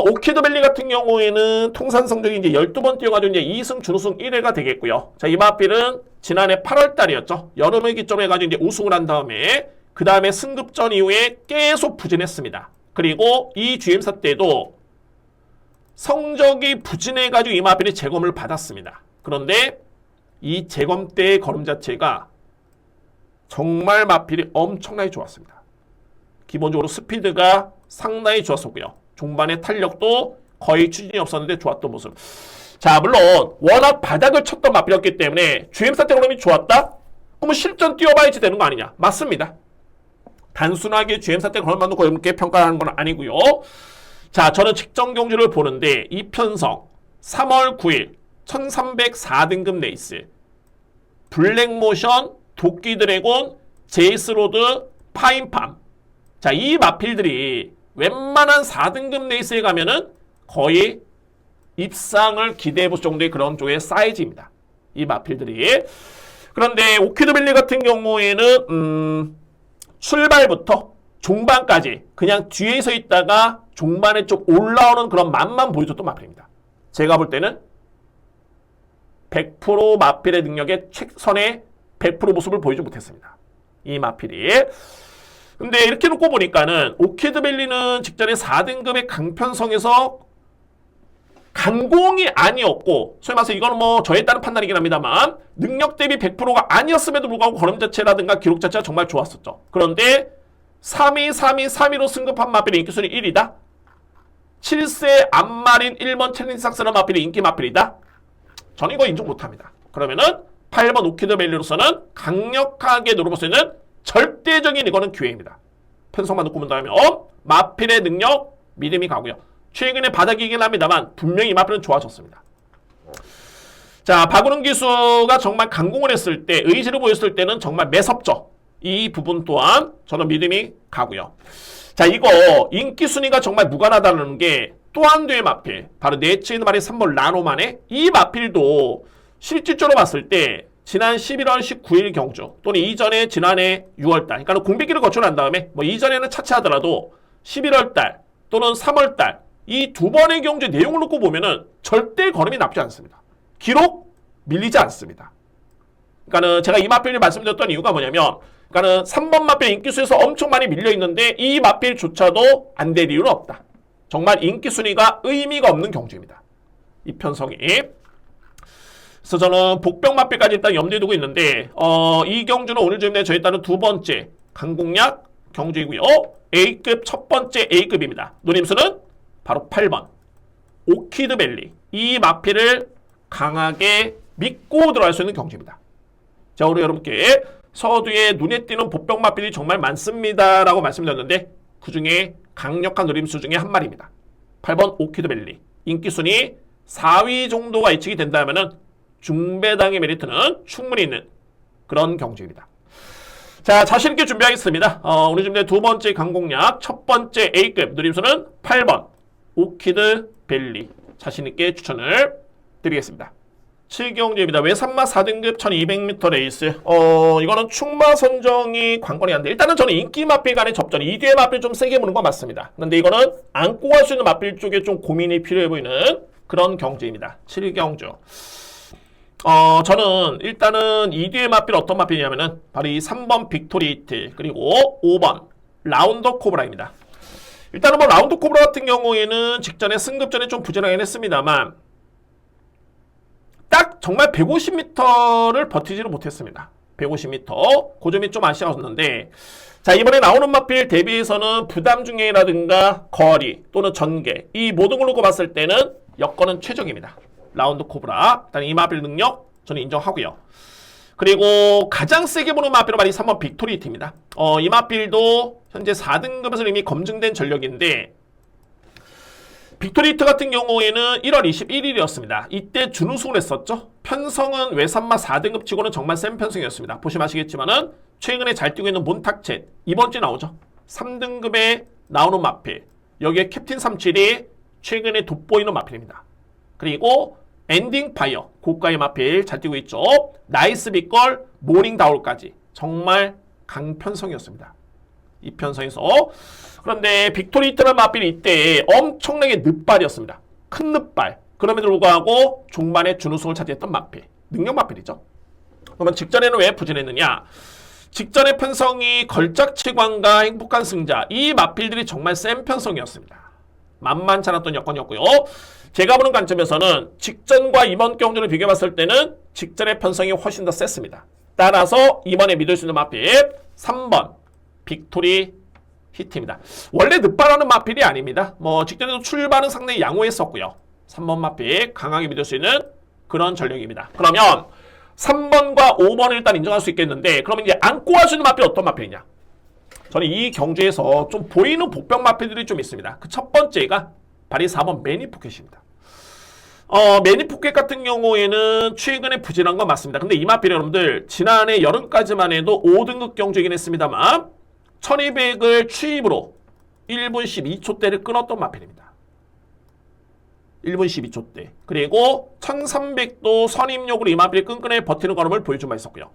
오키드밸리 같은 경우에는 통산 성적이 이제 12번 뛰어가지고 이제 2승 준우승 1회가 되겠고요. 자, 이 마필은 지난해 8월 달이었죠. 여름을 기점으로 해가지고 이제 우승을 한 다음에, 그 다음에 승급전 이후에 계속 부진했습니다. 그리고 이 GM사 때도 성적이 부진해가지고 이 마필이 재검을 받았습니다. 그런데 이 재검 때의 걸음 자체가 정말 마필이 엄청나게 좋았습니다. 기본적으로 스피드가 상당히 좋았었고요. 종반의 탄력도 거의 추진이 없었는데 좋았던 모습. 자, 물론 워낙 바닥을 쳤던 마필이었기 때문에 GM사 때 걸음이 좋았다? 그러면 실전 뛰어봐야지 되는 거 아니냐? 맞습니다. 단순하게 GM사 때 걸음만 놓고 이렇게 평가하는 건 아니고요. 자, 저는 직전 경주를 보는데 이편성 3월 9일 1304등급 레이스 블랙모션, 도끼드래곤, 제이스로드, 파인팜. 자, 이 마필들이 웬만한 4등급 레이스에 가면은 거의 입상을 기대해볼 정도의 그런 쪽의 사이즈입니다. 이 마필들이. 그런데 오키드밸리 같은 경우에는 출발부터 종반까지 그냥 뒤에 서 있다가 종반에 좀 올라오는 그런 맛만 보여줬던 마필입니다. 제가 볼 때는 100% 마필의 능력의 최선의 100% 모습을 보이지 못했습니다. 이 마필이. 근데 이렇게 놓고 보니까는 오키드밸리는 직전에 4등급의 강편성에서 간공이 아니었고, 소위 말해서 이거는 뭐 저에 따른 판단이긴 합니다만 능력 대비 100%가 아니었음에도 불구하고 걸음 자체라든가 기록 자체가 정말 좋았었죠. 그런데 3위, 3위, 3위로 승급한 마필이 인기순위 1위다? 7세 앞마린 1번 챌린지 삭스는 마필이 인기 마필이다? 저는 이거 인정 못합니다. 그러면은 8번 오키드밸리로서는 강력하게 노려볼 수 있는 절대적인 이거는 기회입니다. 편성만 놓고 본다면 마필의 능력 믿음이 가고요. 최근에 바닥이긴 합니다만 분명히 이 마필은 좋아졌습니다. 자, 박우능 기수가 정말 강공을 했을 때, 의지를 보였을 때는 정말 매섭죠. 이 부분 또한 저는 믿음이 가고요. 자, 이거 인기 순위가 정말 무관하다는 게 또 한 대의 마필, 바로 네츠인 말의 3번 라노만의 이 마필도 실질적으로 봤을 때 지난 11월 19일 경주 또는 이전에 지난해 6월달, 그러니까 공백기를 거쳐 난 다음에 뭐 이전에는 차치하더라도 11월달 또는 3월달 이 두 번의 경주 내용을 놓고 보면은 절대 걸음이 나쁘지 않습니다. 기록 밀리지 않습니다. 그러니까는 제가 이 마필을 말씀드렸던 이유가 뭐냐면, 그러니까는 3번 마필 인기수에서 엄청 많이 밀려 있는데 이 마필조차도 안 될 이유는 없다. 정말 인기 순위가 의미가 없는 경주입니다. 이 편성이. 그래서 저는 복병 마필까지 일단 염두에 두고 있는데 이 경주는 오늘 저희에 저에 따른 두 번째 강공략 경주이고요. A급 첫 번째 A급입니다. 노림수는 바로 8번 오키드밸리. 이 마필을 강하게 믿고 들어갈 수 있는 경주입니다. 자, 우리 여러분께 서두에 눈에 띄는 복병 마필이 정말 많습니다 라고 말씀드렸는데 그 중에 강력한 노림수 중에 한 마리입니다. 8번 오키드밸리. 인기순위 4위 정도가 예측이 된다면 중배당의 메리트는 충분히 있는 그런 경주입니다. 자, 자신있게 준비하겠습니다. 오늘 준비된 두 번째 강공략 첫 번째 A급 노림수는 8번 오키드밸리. 자신있게 추천을 드리겠습니다. 7경주입니다. 외산마 4등급 1200m 레이스. 이거는 충마 선정이 관건이 안 돼. 일단은 저는 인기 마필 간의 접전, 2뒤의 마필 좀 세게 보는 건 맞습니다. 근데 이거는 안고 갈 수 있는 마필 쪽에 좀 고민이 필요해 보이는 그런 경주입니다. 7경주. 저는 일단은 2뒤의 마필 어떤 마필이냐면은 바로 이 3번 빅토리이트 그리고 5번 라운더 코브라입니다. 일단은 뭐 라운더 코브라 같은 경우에는 직전에 승급전에 좀 부진하긴 했습니다만 딱 정말 150m를 버티지를 못했습니다. 150m. 그 점이 좀 아쉬웠는데, 자, 이번에 나오는 마필 대비해서는 부담 중량이라든가 거리 또는 전개 이 모든 걸 놓고 봤을 때는 여건은 최적입니다. 라운드 코브라. 일단 이 마필 능력 저는 인정하고요. 그리고 가장 세게 보는 마필로 말이 3번 빅토리히트입니다. 이 마필도 현재 4등급에서 이미 검증된 전력인데 빅토리히트 같은 경우에는 1월 21일이었습니다. 이때 준우승을 했었죠. 편성은 외산마 4등급 치고는 정말 센 편성이었습니다. 보시면 아시겠지만은 최근에 잘 뛰고 있는 몬탁쳇 이번 주에 나오죠. 3등급에 나오는 마필. 여기에 캡틴 37이 최근에 돋보이는 마필입니다. 그리고 엔딩 파이어 고가의 마필 잘 뛰고 있죠. 나이스 빅걸 모닝 다울까지 정말 강편성이었습니다. 이 편성에서 그런데 빅토리히트라는 마필이 이때 엄청나게 늦발이었습니다. 큰 늦발. 그럼에도 불구하고 중반에 준우승을 차지했던 마필. 능력 마필이죠. 그러면 직전에는 왜 부진했느냐? 직전의 편성이 걸작치관과 행복한 승자 이 마필들이 정말 센 편성이었습니다. 만만치 않았던 여건이었고요. 제가 보는 관점에서는 직전과 이번 경주를 비교해봤을 때는 직전의 편성이 훨씬 더 셌습니다. 따라서 이번에 믿을 수 있는 마필 3번 빅토리히트입니다. 원래 늦발하는 마필이 아닙니다. 직전에도 출발은 상당히 양호했었고요. 3번 마필 강하게 믿을 수 있는 그런 전력입니다. 그러면 3번과 5번을 일단 인정할 수 있겠는데 그러면 이제 안고 할 수 있는 마필 어떤 마필이냐? 저는 이 경주에서 좀 보이는 복병 마필들이 좀 있습니다. 그 첫 번째가 바로 4번 매니포켓입니다. 매니포켓 같은 경우에는 최근에 부진한 건 맞습니다. 근데 이 마필 여러분들 지난해 여름까지만 해도 5등급 경주이긴 했습니다만 1200을 추입으로 1분 12초대를 끊었던 마필입니다. 1분 12초대. 그리고 1300도 선입력으로 이 마필이 끈끈하게 버티는 걸음을 보여준 바 있었고요.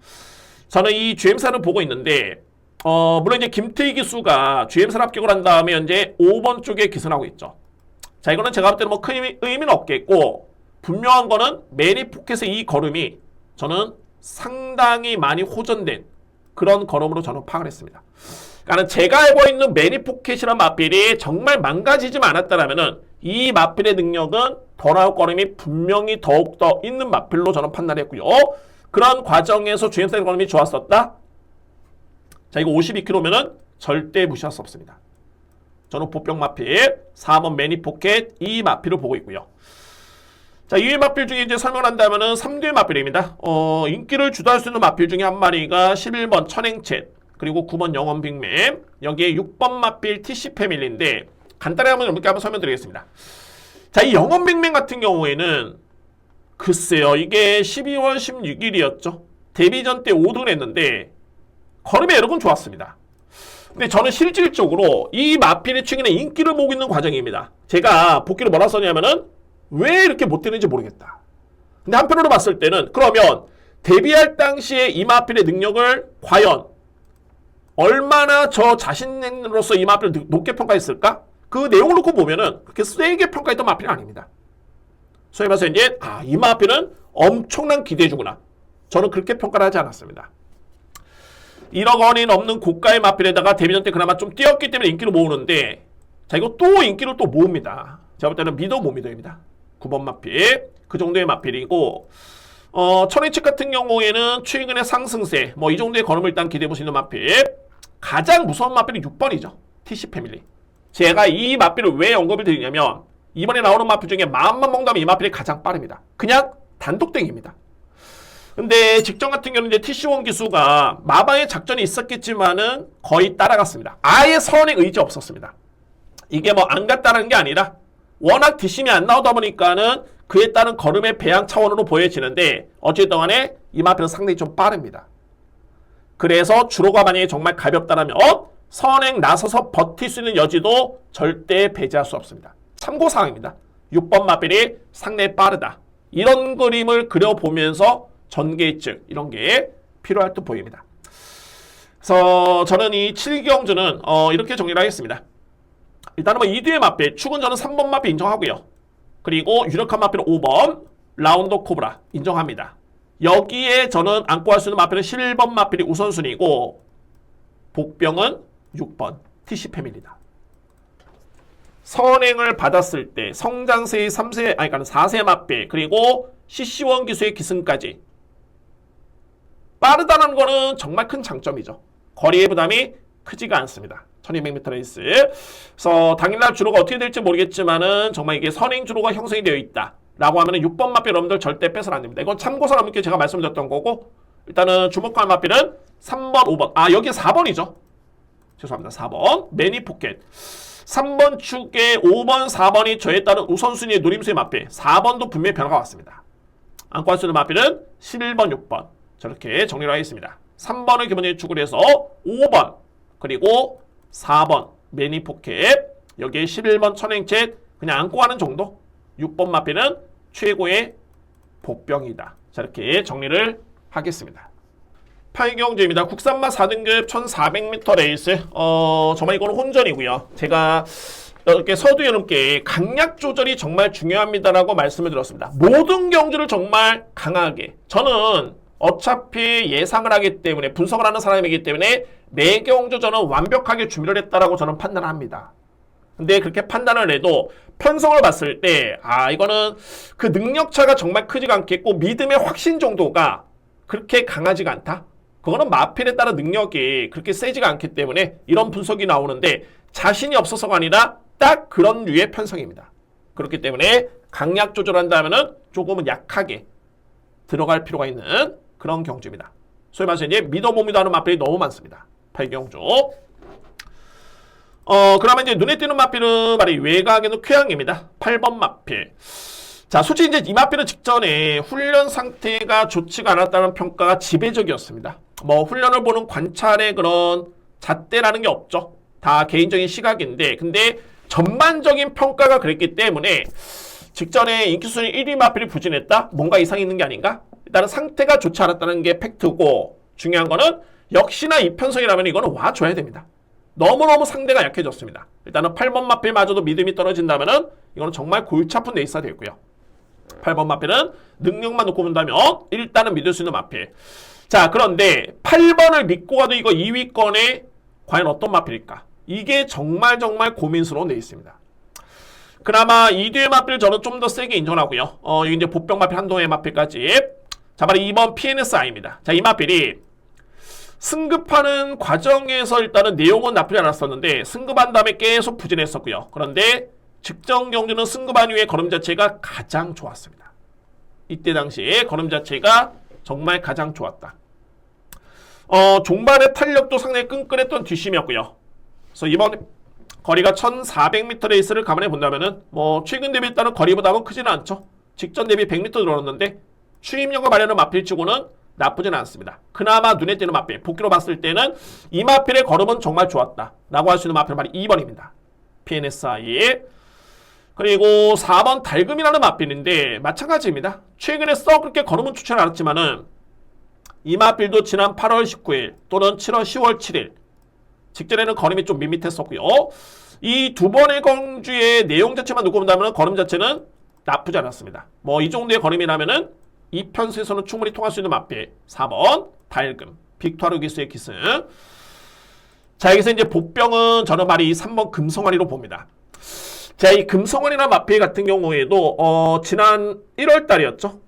저는 이 GM사를 보고 있는데 물론 이제 김태희 기수가 GM사를 합격을 한 다음에 현재 5번 쪽에 기선하고 있죠. 자, 이거는 제가 볼 때는 뭐 큰 의미는 없겠고 분명한 거는 매니포켓의 이 걸음이 저는 상당히 많이 호전된 그런 걸음으로 저는 파악을 했습니다. 그러니까 제가 알고 있는 매니포켓이라는 마필이 정말 망가지지만 않았다라면은 이 마필의 능력은 더 나올 걸음이 분명히 더욱더 있는 마필로 저는 판단했고요. 그런 과정에서 GM사의 걸음이 좋았었다? 자, 이거 52km면은 절대 무시할 수 없습니다. 저는 보병 마필, 4번 매니포켓 이 마필을 보고 있고요. 자, 이 마필 중에 이제 설명을 한다면은 3두의 마필입니다. 인기를 주도할 수 있는 마필 중에 한 마리가 11번 천행쳇, 그리고 9번 영원 빅맨, 여기에 6번 마필 TC 패밀리인데 간단히 이렇게 한번 설명드리겠습니다. 자, 이 영원 빅맨 같은 경우에는 글쎄요, 이게 12월 16일이었죠. 데뷔전 때 5등을 했는데 걸음의 여력은 좋았습니다. 근데 저는 실질적으로 이 마필의 최근에 인기를 보고 있는 과정입니다. 제가 복귀를 뭐라 썼냐면은 왜 이렇게 못 되는지 모르겠다. 근데 한편으로 봤을 때는 그러면 데뷔할 당시에 이 마필의 능력을 과연 얼마나 저 자신으로서 이 마필을 높게 평가했을까? 그 내용을 놓고 보면은 그렇게 세게 평가했던 마필은 아닙니다. 소위 말해서 이제 이 마필은 엄청난 기대주구나. 저는 그렇게 평가를 하지 않았습니다. 1억 원이 넘는 고가의 마필에다가 데뷔전 때 그나마 좀 뛰었기 때문에 인기를 모으는데 자, 이거 또 인기를 또 모읍니다. 제가 볼 때는 믿어 못 믿어입니다. 9번 마필 그 정도의 마필이고 천행책 같은 경우에는 최근의 상승세 이 정도의 걸음을 일단 기대해 볼 수 있는 마필. 가장 무서운 마필이 6번이죠. TC 패밀리. 제가 이 마필을 왜 언급을 드리냐면 이번에 나오는 마필 중에 마음만 먹다면 이 마필이 가장 빠릅니다. 그냥 단독땡입니다. 근데 직전 같은 경우는 이제 TC1 기수가 마방의 작전이 있었겠지만은 거의 따라갔습니다. 아예 선행 의지 없었습니다. 이게 안 갔다는 게 아니라 워낙 뒷심이 안 나오다 보니까는 그에 따른 걸음의 배양 차원으로 보여지는데 어쨌든 간에 이 마필은 상당히 좀 빠릅니다. 그래서 주로가 만약에 정말 가볍다라면 선행 나서서 버틸 수 있는 여지도 절대 배제할 수 없습니다. 참고사항입니다. 6번 마필이 상당히 빠르다. 이런 그림을 그려보면서 전개측 이런 게 필요할 듯 보입니다. 그래서 저는 이 7경주는 이렇게 정리를 하겠습니다. 일단은 2뒤의 마필, 축은 저는 3번 마필 인정하고요. 그리고 유력한 마필은 5번 라운더 코브라 인정합니다. 여기에 저는 안고 할 수 있는 마필은 11번 마필이 우선순위고 복병은 6번 TC 패밀리다. 선행을 받았을 때 성장세의 4세 마필 그리고 CC1 기수의 기승까지 빠르다는 거는 정말 큰 장점이죠. 거리의 부담이 크지가 않습니다. 1200m 레이스. 그래서 당일날 주로가 어떻게 될지 모르겠지만은 정말 이게 선행 주로가 형성이 되어 있다. 라고 하면 6번 마필 여러분들 절대 빼서는 안 됩니다. 이건 참고서라 문게 제가 말씀드렸던 거고, 일단은 주목할 마필은 3번, 5번. 아, 여기 4번이죠. 죄송합니다. 4번. 매니포켓. 3번 축에 5번, 4번이 저에 따른 우선순위의 노림수의 마필. 4번도 분명히 변화가 왔습니다. 안고 할 수 있는 마필은 11번, 6번. 저렇게 정리를 하겠습니다. 3번을 기본적인 축으로 해서 5번, 그리고 4번 매니포켓, 여기에 11번 천행챗 그냥 안고 가는 정도. 6번 마필은 최고의 복병이다. 자, 이렇게 정리를 하겠습니다. 8경주입니다. 국산마 4등급 1400m 레이스. 정말 이거는 혼전이고요. 제가 이렇게 서두 여러분께 강약 조절이 정말 중요합니다라고 말씀을 드렸습니다. 모든 경주를 정말 강하게. 저는 어차피 예상을 하기 때문에, 분석을 하는 사람이기 때문에 매 경주 저는 완벽하게 준비를 했다라고 저는 판단을 합니다. 근데 그렇게 판단을 해도 편성을 봤을 때, 이거는 그 능력차가 정말 크지가 않겠고 믿음의 확신 정도가 그렇게 강하지가 않다. 그거는 마필에 따른 능력이 그렇게 세지가 않기 때문에 이런 분석이 나오는데, 자신이 없어서가 아니라 딱 그런 류의 편성입니다. 그렇기 때문에 강약 조절한다면은 조금은 약하게 들어갈 필요가 있는 그런 경주입니다. 소위 말해서 이제 믿어 못 믿어 하는 마필이 너무 많습니다. 8경주. 그러면 이제 눈에 띄는 마필은 바로 외곽에는 쾌양입니다. 8번 마필. 자, 솔직히 이제 이 마필은 직전에 훈련 상태가 좋지가 않았다는 평가가 지배적이었습니다. 뭐 훈련을 보는 관찰의 그런 잣대라는 게 없죠. 다 개인적인 시각인데, 근데 전반적인 평가가 그랬기 때문에 직전에 인기순위 1위 마필이 부진했다? 뭔가 이상이 있는 게 아닌가? 일단은 상태가 좋지 않았다는 게 팩트고, 중요한 거는 역시나 이 편성이라면 이거는 와줘야 됩니다. 너무너무 상대가 약해졌습니다. 일단은 8번 마필마저도 믿음이 떨어진다면은 이거는 정말 골치 아픈 레이스가 되고요. 8번 마필은 능력만 놓고 본다면 일단은 믿을 수 있는 마필. 자, 그런데 8번을 믿고 가도 이거 2위권에 과연 어떤 마필일까? 이게 정말 고민스러운 레이스입니다. 그나마 2뒤의 마필 저는 좀 더 세게 인정하고요. 이게 이제 보병 마필 한동의 마필까지. 자, 바로 2번 PNSI입니다. 자, 이 마필이 승급하는 과정에서 일단은 내용은 나쁘지 않았었는데 승급한 다음에 계속 부진했었고요. 그런데 직전 경주는 승급한 이후에 걸음 자체가 가장 좋았습니다. 이때 당시에 걸음 자체가 정말 가장 좋았다. 종반의 탄력도 상당히 끈끈했던 뒷심이었고요. 그래서 이번 거리가 1400m 레이스를 감안해 본다면은 뭐 최근 대비 일단은 거리보다는 크지는 않죠. 직전 대비 100m 늘어났는데 추임력을 발휘하는 마필치고는 나쁘진 않습니다. 그나마 눈에 띄는 마필, 복귀로 봤을 때는 이 마필의 걸음은 정말 좋았다 라고 할 수 있는 마필은 바로 2번입니다. PNSI. 그리고 4번 달금이라는 마필인데 마찬가지입니다. 최근에 썩 그렇게 걸음은 추천을 않았지만은 이 마필도 지난 8월 19일 또는 7월 10월 7일 직전에는 걸음이 좀 밋밋했었고요. 이 두 번의 경주의 내용 자체만 놓고 본다면 걸음 자체는 나쁘지 않았습니다. 뭐 이 정도의 걸음이라면은 이 편수에서는 충분히 통할 수 있는 마필. 4번 달금 빅토르 기수의 기승. 자, 여기서 이제 복병은 저는 말이 3번 금성환이로 봅니다. 자, 이 금성환이나 마필 같은 경우에도 지난 1월 달이었죠.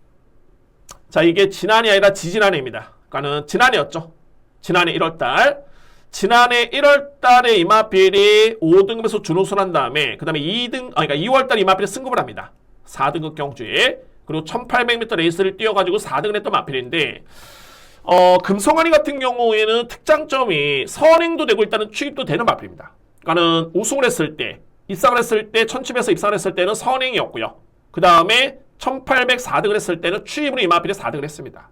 자, 이게 지난이 아니라 지지난해입니다. 그러니까는 지난해였죠. 지난해 1월 달. 지난해 1월 달에 이 마필이 5등급에서 준우승을 한 다음에 그다음에 2월 달 이 마필이 승급을 합니다. 4등급 경주에. 그리고 1800m 레이스를 뛰어가지고 4등을 했던 마필인데, 금성환이 같은 경우에는 특장점이 선행도 되고 일단은 취입도 되는 마필입니다. 그러니까는 우승을 했을 때, 입상을 했을 때, 1000칩에서 입상을 했을 때는 선행이었고요. 그 다음에 1800 4등을 했을 때는 취입으로 이 마필이 4등을 했습니다.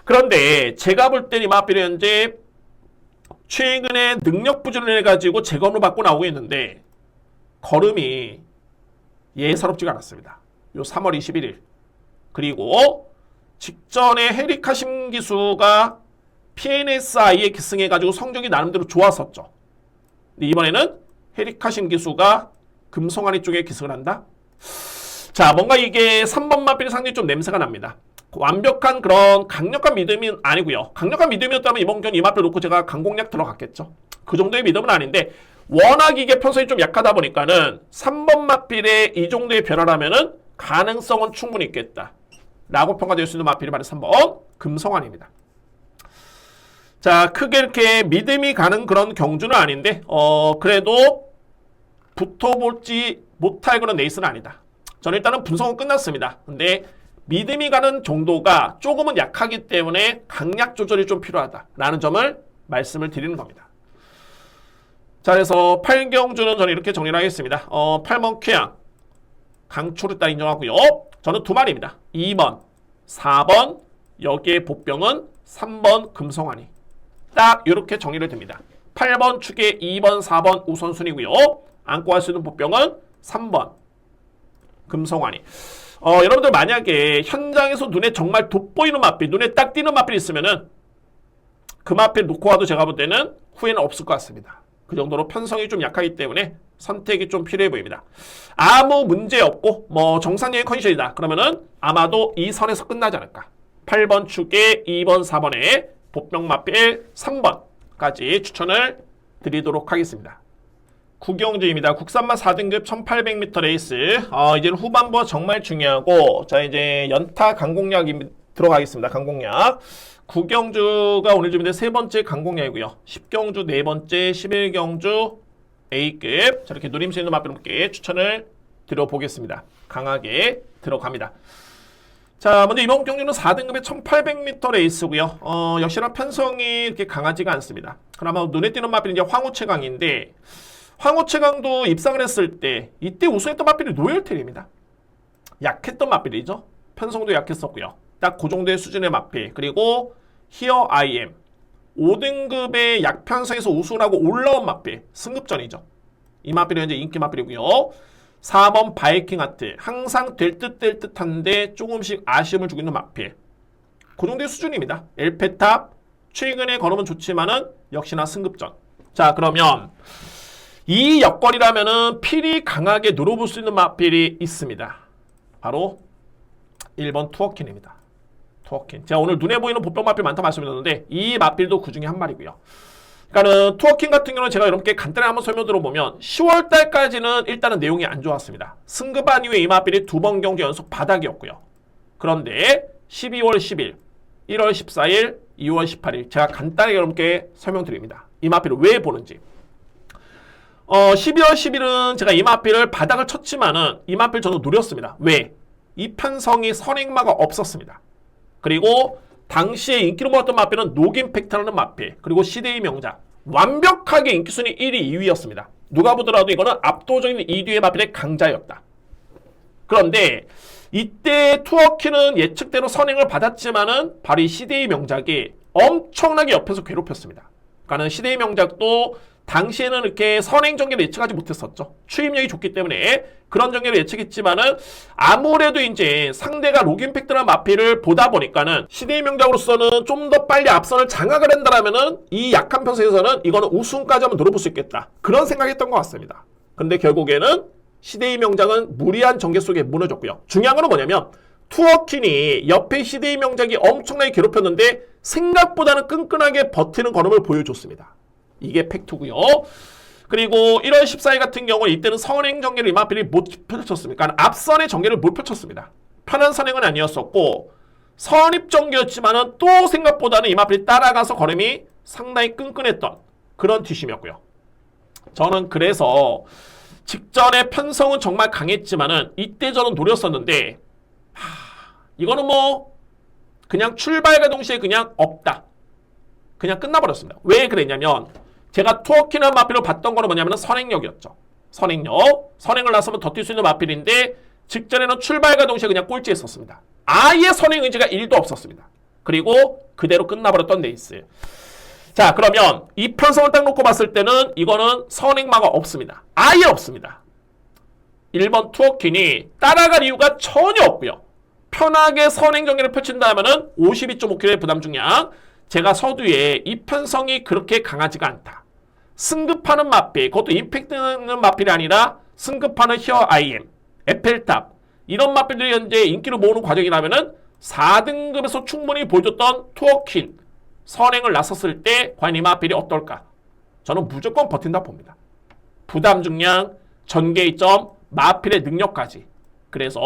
그런데 제가 볼 때 이 마필이 현재 최근에 능력 부진을 해가지고 재검을 받고 나오고 있는데, 걸음이 예사롭지가 않았습니다. 요 3월 21일. 그리고 직전에 헤리카심 기수가 PNSI에 기승해가지고 성적이 나름대로 좋았었죠. 근데 이번에는 헤리카심 기수가 금성환이 쪽에 기승을 한다? 자, 뭔가 이게 3번 마필이 상당히 좀 냄새가 납니다. 완벽한 그런 강력한 믿음이 아니고요. 강력한 믿음이었다면 이번 경기 이 마필 놓고 제가 강공략 들어갔겠죠. 그 정도의 믿음은 아닌데 워낙 이게 편성이 좀 약하다 보니까는 3번 마필의 이 정도의 변화라면은 가능성은 충분히 있겠다 라고 평가될 수 있는 마필이 바로 3번 금성환입니다. 자, 크게 이렇게 믿음이 가는 그런 경주는 아닌데 그래도 붙어보지 못할 그런 레이스는 아니다. 저는 일단은 분석은 끝났습니다. 근데 믿음이 가는 정도가 조금은 약하기 때문에 강약 조절이 좀 필요하다라는 점을 말씀을 드리는 겁니다. 자, 그래서 8경주는 저는 이렇게 정리를 하겠습니다. 8번 쾌양, 강초를 따라 인정하고요. 저는 두 마리입니다. 2번, 4번, 여기에 복병은 3번 금성환이. 딱 이렇게 정리를 됩니다. 8번 축에 2번, 4번 우선순위고요. 안고 갈 수 있는 복병은 3번 금성환이. 여러분들 만약에 현장에서 눈에 정말 돋보이는 맛필, 눈에 딱 띄는 맛필이 있으면은 그 맛필 놓고 와도 제가 볼 때는 후회는 없을 것 같습니다. 그 정도로 편성이 좀 약하기 때문에 선택이 좀 필요해 보입니다. 아무 문제 없고 뭐 정상적인 컨디션이다. 그러면은 아마도 이 선에서 끝나지 않을까. 8번 축에 2번, 4번에 복병 맛필 3번까지 추천을 드리도록 하겠습니다. 구경주입니다. 국산마 4등급 1800m 레이스. 이제는 후반부가 정말 중요하고, 자, 이제 연타 강공략이 들어가겠습니다. 강공략. 구경주가 오늘 준비된 세 번째 강공략이고요. 10경주 네 번째, 11경주 A급. 저렇게 누림수 있는 맛비롭게 추천을 드려보겠습니다. 강하게 들어갑니다. 자, 먼저 이번 경주는 4등급의 1800m 레이스고요. 역시나 편성이 이렇게 강하지가 않습니다. 그나마 눈에 띄는 맛비는 이제 황호채강인데, 황호채강도 입상을 했을 때 이때 우승했던 맛필이 노열텔입니다. 약했던 맛필이죠. 편성도 약했었고요. 딱 그 정도의 수준의 맛필. 그리고 히어 IM 5등급의 약편성에서 우승하고 올라온 맛필. 승급전이죠. 이 맛필이 현재 인기 맛필이고요. 4번 바이킹 하트. 항상 될 듯한데 조금씩 아쉬움을 주고 있는 맛필. 그 정도의 수준입니다. 엘페탑 최근에 걸으면 좋지만은 역시나 승급전. 자, 그러면 이 여건이라면은 필이 강하게 노려볼 수 있는 맛필이 있습니다. 바로 1번 투어킨입니다. 투어킨. 제가 오늘 눈에 보이는 보병 맛필 많다 말씀드렸는데 이 맛필도 그 중에 한 마리고요. 그러니까는 투어킨 같은 경우는 제가 여러분께 간단히 한번 설명 들어보면 10월달까지는 일단은 내용이 안 좋았습니다. 승급한 이후에 이 맛필이 두 번 경기 연속 바닥이었고요. 그런데 12월 10일, 1월 14일, 2월 18일 제가 간단히 여러분께 설명드립니다. 이 맛필을 왜 보는지. 12월 10일은 제가 이 맛필을 바닥을 쳤지만은 이 맛필 저는 노렸습니다. 왜? 이 편성이 선행마가 없었습니다. 그리고 당시에 인기로 모았던 맛필은 녹임팩트라는 맛필, 그리고 시대의 명작, 완벽하게 인기순위 1위, 2위였습니다. 누가 보더라도 이거는 압도적인 2뒤의 맛필의 강자였다. 그런데 이때 투어키는 예측대로 선행을 받았지만은 바로 이 시대의 명작이 엄청나게 옆에서 괴롭혔습니다. 그러니까는 시대의 명작도 당시에는 이렇게 선행 전개를 예측하지 못했었죠. 추임력이 좋기 때문에 그런 전개를 예측했지만은 아무래도 이제 상대가 로그임팩트나 마필을 보다 보니까는 시대의 명작으로서는 좀 더 빨리 앞선을 장악을 한다라면은 이 약한 편성에서는 이거는 우승까지 한번 노려볼 수 있겠다. 그런 생각했던 것 같습니다. 근데 결국에는 시대의 명작은 무리한 전개 속에 무너졌고요. 중요한 건 뭐냐면 투어킨이 옆에 시대의 명작이 엄청나게 괴롭혔는데 생각보다는 끈끈하게 버티는 걸음을 보여줬습니다. 이게 팩트고요. 그리고 1월 14일 같은 경우 이때는 선행 전개를 이마필이 못 펼쳤습니다. 그러니까 앞선의 전개를 못 펼쳤습니다. 편한 선행은 아니었었고 선입 전개였지만은 또 생각보다는 이마필이 따라가서 걸음이 상당히 끈끈했던 그런 뒷심이었고요. 저는 그래서 직전에 편성은 정말 강했지만은 이때 저는 노렸었는데 이거는 뭐 그냥 출발과 동시에 그냥 없다. 그냥 끝나버렸습니다. 왜 그랬냐면 제가 투어키나 마필을 봤던 거는 뭐냐면 선행력이었죠. 선행력. 선행을 나서면 더 뛸 수 있는 마필인데 직전에는 출발과 동시에 그냥 꼴찌했었습니다. 아예 선행 의지가 1도 없었습니다. 그리고 그대로 끝나버렸던 레이스. 자, 그러면 이 편성을 딱 놓고 봤을 때는 이거는 선행마가 없습니다. 아예 없습니다. 1번 투어킨이 따라갈 이유가 전혀 없고요. 편하게 선행 전개를 펼친다면은 52.5kg의 부담 중량. 제가 서두에 이 편성이 그렇게 강하지가 않다. 승급하는 마필, 그것도 임팩트 있는 마필이 아니라 승급하는 히어 IM, 에펠탑 이런 마필들이 현재 인기를 모으는 과정이라면은 4등급에서 충분히 보여줬던 투어킨 선행을 나섰을 때 과연 이 마필이 어떨까? 저는 무조건 버틴다 봅니다. 부담 중량, 전개 이점, 마필의 능력까지. 그래서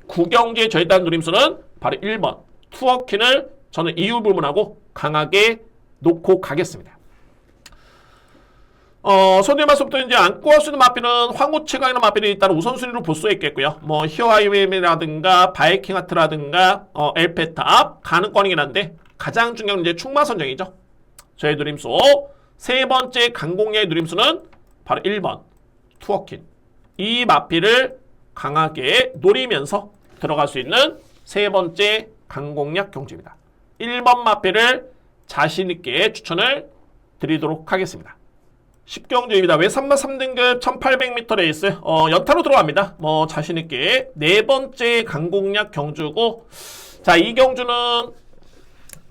구경지의 절단 누림수는 바로 1번 투어킨을 저는 이유 불문하고 강하게 놓고 가겠습니다. 손님말씀부터 이제 안고 할 수 있는 마필은 황후 최강이라는 마필이 일단 우선순위로 볼 수 있겠고요. 뭐 히어하이웨이라든가 바이킹하트라든가 엘페탑 가능권이긴 한데 가장 중요한 이제 충마 선정이죠. 저의 누림수 세 번째 강공야의 누림수는 바로 1번 투어킨. 이 마필을 강하게 노리면서 들어갈 수 있는 세 번째 강공략 경주입니다. 1번 마필을 자신있게 추천을 드리도록 하겠습니다. 10경주입니다. 외산마 3등급 1800m 레이스 연타로 들어갑니다. 뭐 자신있게 네 번째 강공략 경주고, 자, 이 경주는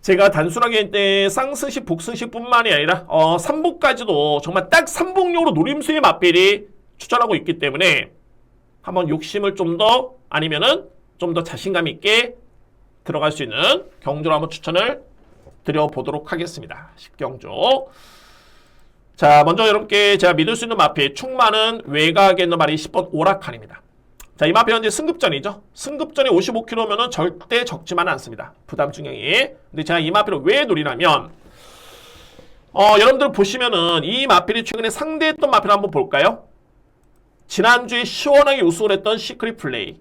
제가 단순하게 쌍승식 복승식 뿐만이 아니라 3복까지도 정말 딱 3복용으로 노림수의 마필이 추천하고 있기 때문에 한번 욕심을 좀 더 아니면은 좀 더 자신감 있게 들어갈 수 있는 경주로 한번 추천을 드려보도록 하겠습니다. 10경주. 자, 먼저 여러분께 제가 믿을 수 있는 마필 충만은 외곽에 있는 말이 10번 오락칸입니다. 자, 이 마필 현재 승급전이죠. 승급전이 55km면은 절대 적지만은 않습니다. 부담 중량이. 근데 제가 이 마필을 왜 노리냐면 여러분들 보시면은 이 마필이 최근에 상대했던 마필 한번 볼까요? 지난주에 시원하게 우승을 했던 시크릿 플레이.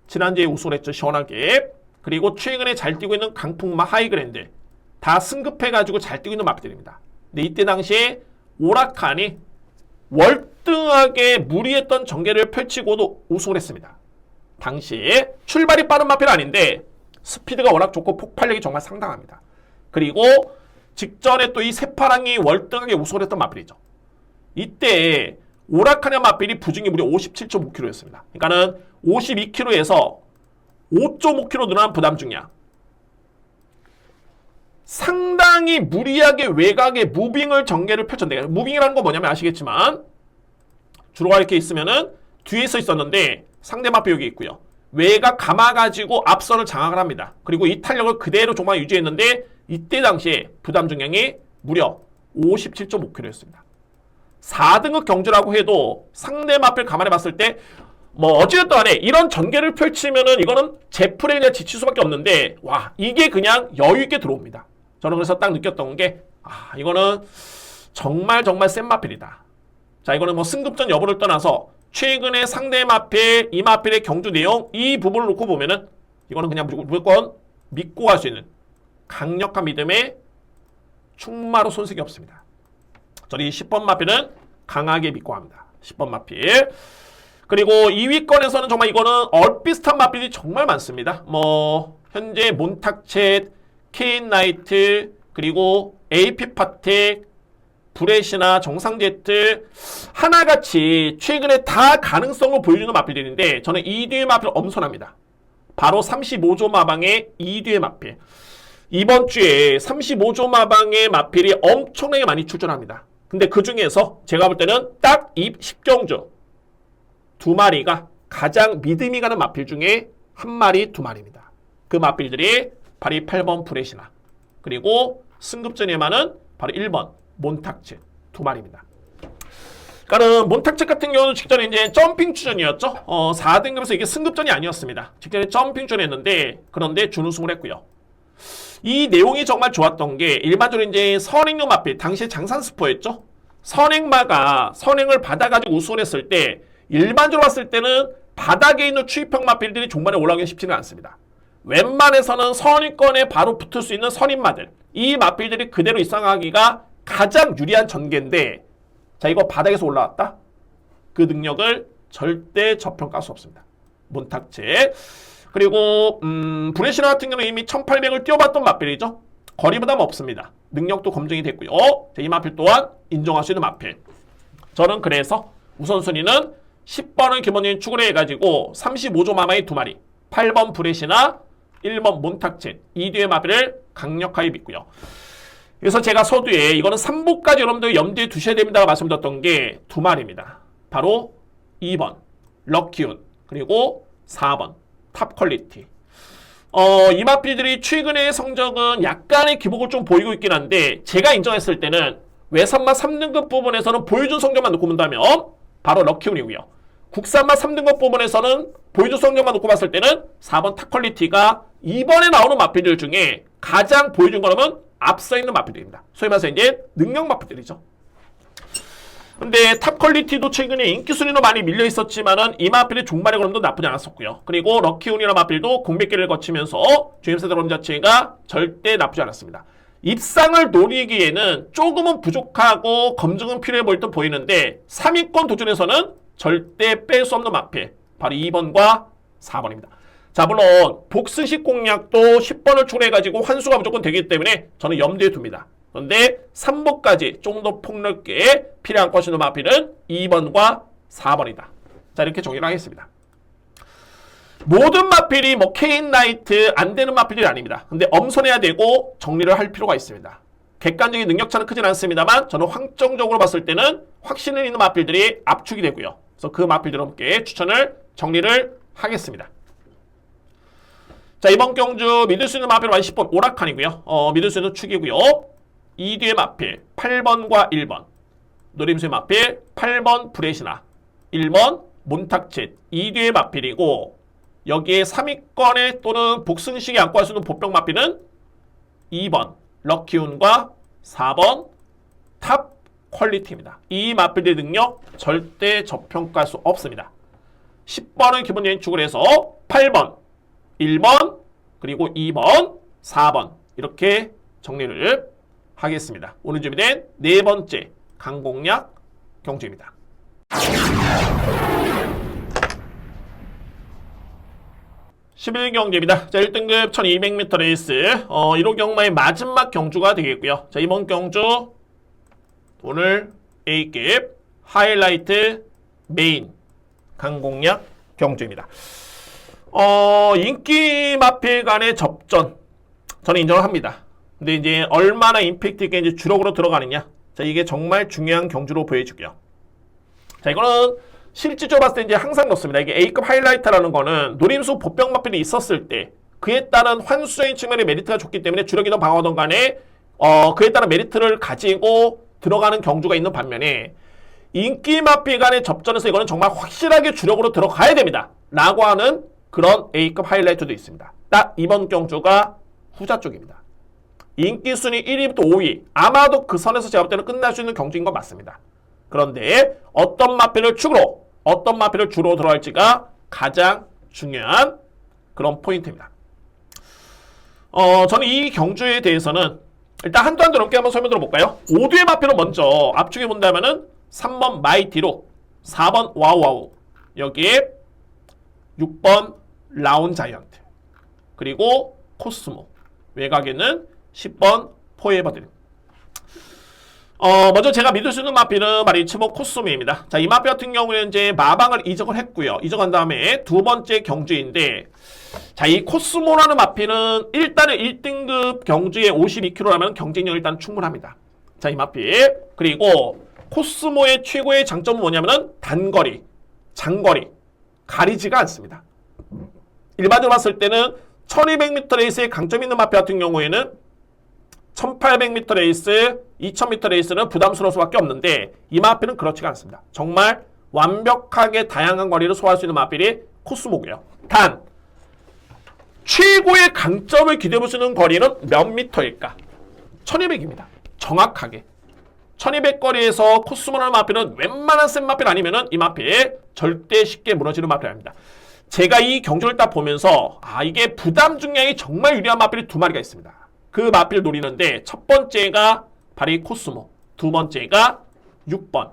지난주에 우승을 했죠. 시원하게. 그리고 최근에 잘 뛰고 있는 강풍마 하이그랜드. 다 승급해가지고 잘 뛰고 있는 마필들입니다. 근데 이때 당시에 오락칸이 월등하게 무리했던 전개를 펼치고도 우승을 했습니다. 당시에 출발이 빠른 마필은 아닌데 스피드가 워낙 좋고 폭발력이 정말 상당합니다. 그리고 직전에 또 이 새파랑이 월등하게 우승을 했던 마필이죠. 이때 오락칸의 마필이 부중이 무려 57.5kg였습니다. 그러니까는 52kg에서 5.5kg 늘어난 부담 중량. 상당히 무리하게 외곽에 무빙을 전개를 펼쳤는데, 무빙이라는 건 뭐냐면 아시겠지만 주로가 이렇게 있으면은 뒤에 서 있었는데 상대 마필 여기 있고요. 외곽 감아가지고 앞선을 장악을 합니다. 그리고 이 탄력을 그대로 조금만 유지했는데 이때 당시에 부담 중량이 무려 57.5kg였습니다. 4등급 경주라고 해도 상대 마필 감안해 봤을 때 뭐 어찌됐든 간에 이런 전개를 펼치면은 이거는 제풀에 그냥 지칠 수밖에 없는데, 와, 이게 그냥 여유있게 들어옵니다. 저는 그래서 딱 느꼈던 게, 이거는 정말 센 마필이다. 자, 이거는 뭐 승급전 여부를 떠나서 최근에 상대 마필, 이 마필의 경주 내용, 이 부분을 놓고 보면은 이거는 그냥 무조건 믿고 갈 수 있는 강력한 믿음의 충마로 손색이 없습니다. 저는 이 10번 마필은 강하게 믿고 합니다. 10번 마필. 그리고 2위권에서는 정말 이거는 얼비슷한 마필이 정말 많습니다. 뭐 현재 몬탁챗, 케인나이트, 그리고 AP-파텍, 브레시나 정상제트 하나같이 최근에 다 가능성을 보여주는 마필들인데 저는 2뒤의 마필 엄선합니다. 바로 35조 마방의 2뒤의 마필. 이번 주에 35조 마방의 마필이 엄청나게 많이 출전합니다. 근데 그 중에서 제가 볼 때는 딱 이 10경주 두 마리가 가장 믿음이 가는 마필 중에 한 마리, 두 마리입니다. 그 마필들이 바로 8번 브레시나, 그리고 승급전에만은 바로 1번 몬탁츠 두 마리입니다. 그러니까는 몬탁츠 같은 경우는 직전에 이제 점핑 추전이었죠. 4등급에서 이게 승급전이 아니었습니다. 직전에 점핑 추전했는데 그런데 준우승을 했고요. 이 내용이 정말 좋았던 게 일반적으로 이제 선행용 마필, 당시에 장산스포였죠. 선행마가 선행을 받아가지고 우승을 했을 때 일반적으로 봤을 때는 바닥에 있는 추입형 마필들이 종반에 올라오기 쉽지는 않습니다. 웬만해서는 선위권에 바로 붙을 수 있는 선임마들, 이 마필들이 그대로 입상하기가 가장 유리한 전개인데, 자, 이거 바닥에서 올라왔다? 그 능력을 절대 저평가할 수 없습니다. 몬탁체. 그리고 브레시나 같은 경우는 이미 1800을 뛰어봤던 마필이죠. 거리 부담 없습니다. 능력도 검증이 됐고요. 이 마필 또한 인정할 수 있는 마필. 저는 그래서 우선순위는 10번을 기본적인 축으로 해가지고 35조 마마의 두 마리, 8번 브레시나, 1번 몬탁체, 2뒤의 마필을 강력하게 믿고요. 그래서 제가 서두에 이거는 3부까지 여러분들 염두에 두셔야 됩니다 말씀드렸던 게 두 마리입니다. 바로 2번 럭키운, 그리고 4번 탑퀄리티. 이 마필들이 최근의 성적은 약간의 기복을 좀 보이고 있긴 한데 제가 인정했을 때는 외산마 3등급 부분에서는 보여준 성적만 놓고 본다면 바로 럭키운이고요. 국산마 3등급 부분에서는 보여준 성적만 놓고 봤을 때는 4번 탑퀄리티가 이번에 나오는 마필들 중에 가장 보여준 거라면 앞서 있는 마필들입니다. 소위 말해서 이제 능력 마필들이죠. 근데 탑 퀄리티도 최근에 인기 순위로 많이 밀려 있었지만은 이 마필의 종말의 걸음도 나쁘지 않았었고요. 그리고 럭키운이라는 마필도 공백기를 거치면서 주임세대 걸음 자체가 절대 나쁘지 않았습니다. 입상을 노리기에는 조금은 부족하고 검증은 필요해 보일 듯 보이는데 3위권 도전에서는 절대 뺄 수 없는 마필, 바로 2번과 4번입니다. 자, 물론 복수식 공략도 10번을 추가해가지고 환수가 무조건 되기 때문에 저는 염두에 둡니다. 그런데 3번까지 좀 더 폭넓게 필요한 것이는 마필은 2번과 4번이다. 자, 이렇게 정리를 하겠습니다. 모든 마필이 뭐 케인 나이트 안 되는 마필이 아닙니다. 근데 엄선해야 되고 정리를 할 필요가 있습니다. 객관적인 능력차는 크진 않습니다만 저는 확정적으로 봤을 때는 확신을 있는 마필들이 압축이 되고요. 그래서 그 마필들과 함께 추천을 정리를 하겠습니다. 자, 이번 경주 믿을 수 있는 마필은 10번 오락칸이고요. 믿을 수 있는 축이고요. 2뒤의 마필 8번과 1번, 노림수의 마필 8번 브레시나, 1번 몬탁칫 2뒤의 마필이고, 여기에 3위권에 또는 복승식에 안고 할 수 있는 보병 마필은 2번 럭키운과 4번 탑 퀄리티입니다. 이 마필의 능력 절대 저평가할 수 없습니다. 10번은 기본 연축을 해서 8번, 1번, 그리고 2번, 4번 이렇게 정리를 하겠습니다. 오늘 준비된 네 번째 강공략 경주입니다. 11경주입니다. 자, 1등급 1200m 레이스 1호 경마의 마지막 경주가 되겠고요. 자, 이번 경주 오늘 A급 하이라이트 메인 강공략 경주입니다. 인기 마필 간의 접전 저는 인정을 합니다. 근데 이제 얼마나 임팩트 있게 이제 주력으로 들어가느냐, 자, 이게 정말 중요한 경주로 보여주고요. 자, 이거는 실질적으로 봤을 때 이제 항상 그렇습니다. 이게 A급 하이라이트라는 거는 노림수 보병 마필이 있었을 때 그에 따른 환수적인 측면의 메리트가 좋기 때문에 주력이든 방어든 간에 그에 따른 메리트를 가지고 들어가는 경주가 있는 반면에 인기 마필 간의 접전에서 이거는 정말 확실하게 주력으로 들어가야 됩니다 라고 하는 그런 A급 하이라이트도 있습니다. 딱 이번 경주가 후자 쪽입니다. 인기 순위 1위부터 5위 아마도 그 선에서 제가 볼 때는 끝날 수 있는 경주인 건 맞습니다. 그런데 어떤 마필을 축으로 어떤 마필을 주로 들어갈지가 가장 중요한 그런 포인트입니다. 저는 이 경주에 대해서는 일단 한두 넘게 한번 설명 들어볼까요? 5뒤의 마필을 먼저 압축해 본다면은 3번 마이티로, 4번 와우와우, 여기에 6번 라운자이언트, 그리고 코스모, 외곽에는 10번 포에버드림. 먼저 제가 믿을 수 있는 마필은 바로 이츠모 코스모입니다. 자, 이 마필 같은 경우에는 이제 마방을 이적을 했고요. 이적한 다음에 두 번째 경주인데, 자, 이 코스모라는 마필은 일단은 1등급 경주에 52kg라면 경쟁력 일단 충분합니다. 자, 이 마필. 그리고 코스모의 최고의 장점은 뭐냐면은 단거리, 장거리 가리지가 않습니다. 일반적으로 봤을 때는 1200m 레이스의 강점 있는 마필 같은 경우에는 1800m 레이스, 2000m 레이스는 부담스러울 수밖에 없는데 이 마필은 그렇지가 않습니다. 정말 완벽하게 다양한 거리를 소화할 수 있는 마필이 코스모고요. 단 최고의 강점을 기대해볼 수 있는 거리는 몇 미터일까? 1200입니다. 정확하게 1200 거리에서 코스모라는 마필은 웬만한 센 마필 아니면은 이 마필 절대 쉽게 무너지는 마필이 아닙니다. 제가 이 경주를 딱 보면서 이게 부담 중량이 정말 유리한 마필이 두 마리가 있습니다. 그 마필 노리는데 첫 번째가 바로 이 코스모, 두 번째가 6번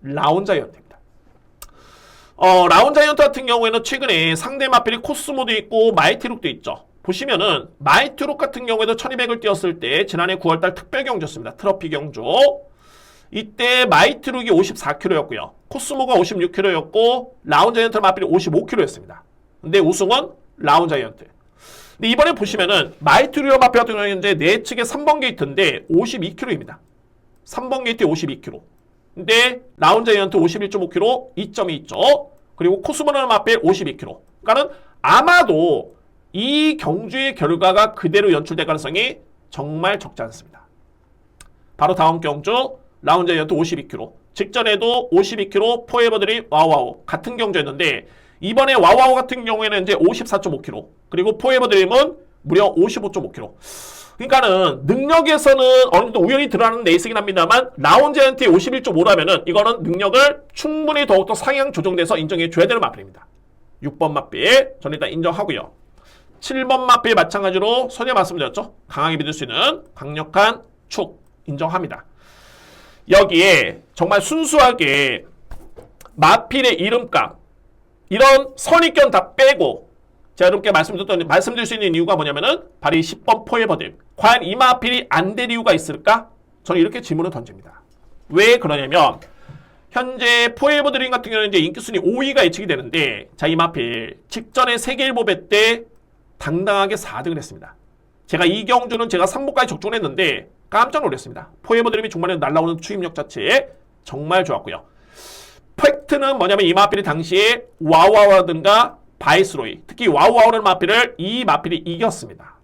라운자이언트입니다. 라운자이언트 같은 경우에는 최근에 상대 마필이 코스모도 있고 마이티룩도 있죠. 보시면은 마이티룩 같은 경우에도 1200을 뛰었을 때 지난해 9월달 특별 경주였습니다. 트로피 경주. 이때 마이티룩이 54kg였고요. 코스모가 56kg였고 라운자이언트 마필이 55kg였습니다. 근데 우승은 라운자이언트. 근데 이번에 보시면은 마이티룩 마필 같은 경우에는 이제 내 측의 3번 게이트인데 52kg입니다. 3번 게이트에 52kg. 근데 라운자이언트 51.5kg, 2.2 있죠. 그리고 코스모라는 마필 52kg. 그러니까는 아마도 이 경주의 결과가 그대로 연출될 가능성이 정말 적지 않습니다. 바로 다음 경주 라운자이언트 52kg. 직전에도 52kg 포에버드림 와우와우 같은 경주였는데 이번에 와우와우 같은 경우에는 이제 54.5kg. 그리고 포에버드림은 무려 55.5kg. 그러니까는 능력에서는 어느 정도 우연히 드러나는 레이스긴 합니다만 라운지한테 51.5라면은 이거는 능력을 충분히 더욱더 상향 조정돼서 인정해 줘야 되는 마필입니다. 6번 마필 저는 일단 인정하고요. 7번 마필 마찬가지로 전에 말씀드렸죠. 강하게 믿을 수 있는 강력한 축 인정합니다. 여기에 정말 순수하게 마필의 이름값 이런 선입견 다 빼고 제가 여러분께 말씀드릴 수 있는 이유가 뭐냐면은 바로 이 10번 포에버들 과연 이 마필이 안 될 이유가 있을까? 저는 이렇게 질문을 던집니다. 왜 그러냐면 현재 포에버드림 같은 경우는 이제 인기순위 5위가 예측이 되는데 자, 이 마필 직전에 세계일보배 때 당당하게 4등을 했습니다. 제가 이 경주는 제가 3보까지 적중을 했는데 깜짝 놀랐습니다. 포에버드림이 중반에 날라오는 추임력 자체 정말 좋았고요. 팩트는 뭐냐면 이 마필이 당시에 와우와우라든가 바이스로이 특히 와우와우라는 마필을 이 마필이 이겼습니다.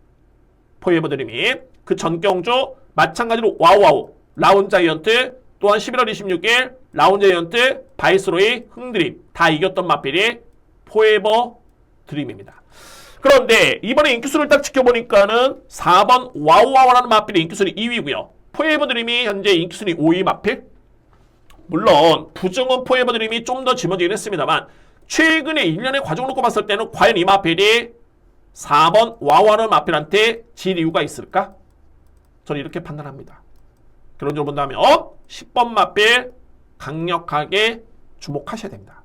포에버드림이 그 전 경주 마찬가지로 와우와우, 라운자이언트 또한 11월 26일 라운자이언트, 바이스로이, 흥드림 다 이겼던 마필이 포에버드림입니다. 그런데 이번에 인기수를 딱 지켜보니까는 4번 와우와우라는 마필이 인기순위 2위고요. 포에버드림이 현재 인기순위 5위 마필. 물론 부정은 포에버드림이 좀 더 짊어지긴 했습니다만 최근에 1년의 과정을 놓고 봤을 때는 과연 이 마필이 4번 와우와우라는 마필한테 질 이유가 있을까? 저는 이렇게 판단합니다. 결론적으로 본다면 10번 마필 강력하게 주목하셔야 됩니다.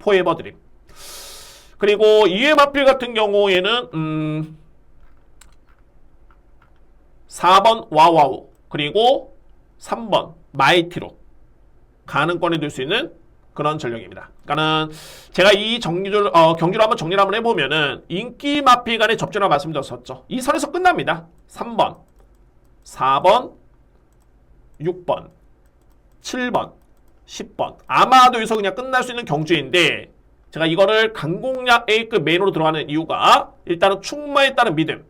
포에버드림. 그리고 2회 마필 같은 경우에는 4번 와우와우 그리고 3번 마이티로 가능권에 둘 수 있는 그런 전력입니다. 그러니까는 제가 이 경주를 한번 정리를 한번 해보면은 인기 마필 간의 접전을 말씀드렸었죠. 이 선에서 끝납니다. 3번, 4번, 6번, 7번, 10번 아마도 여기서 그냥 끝날 수 있는 경주인데 제가 이거를 강공략 A급 메인으로 들어가는 이유가 일단은 충마에 따른 믿음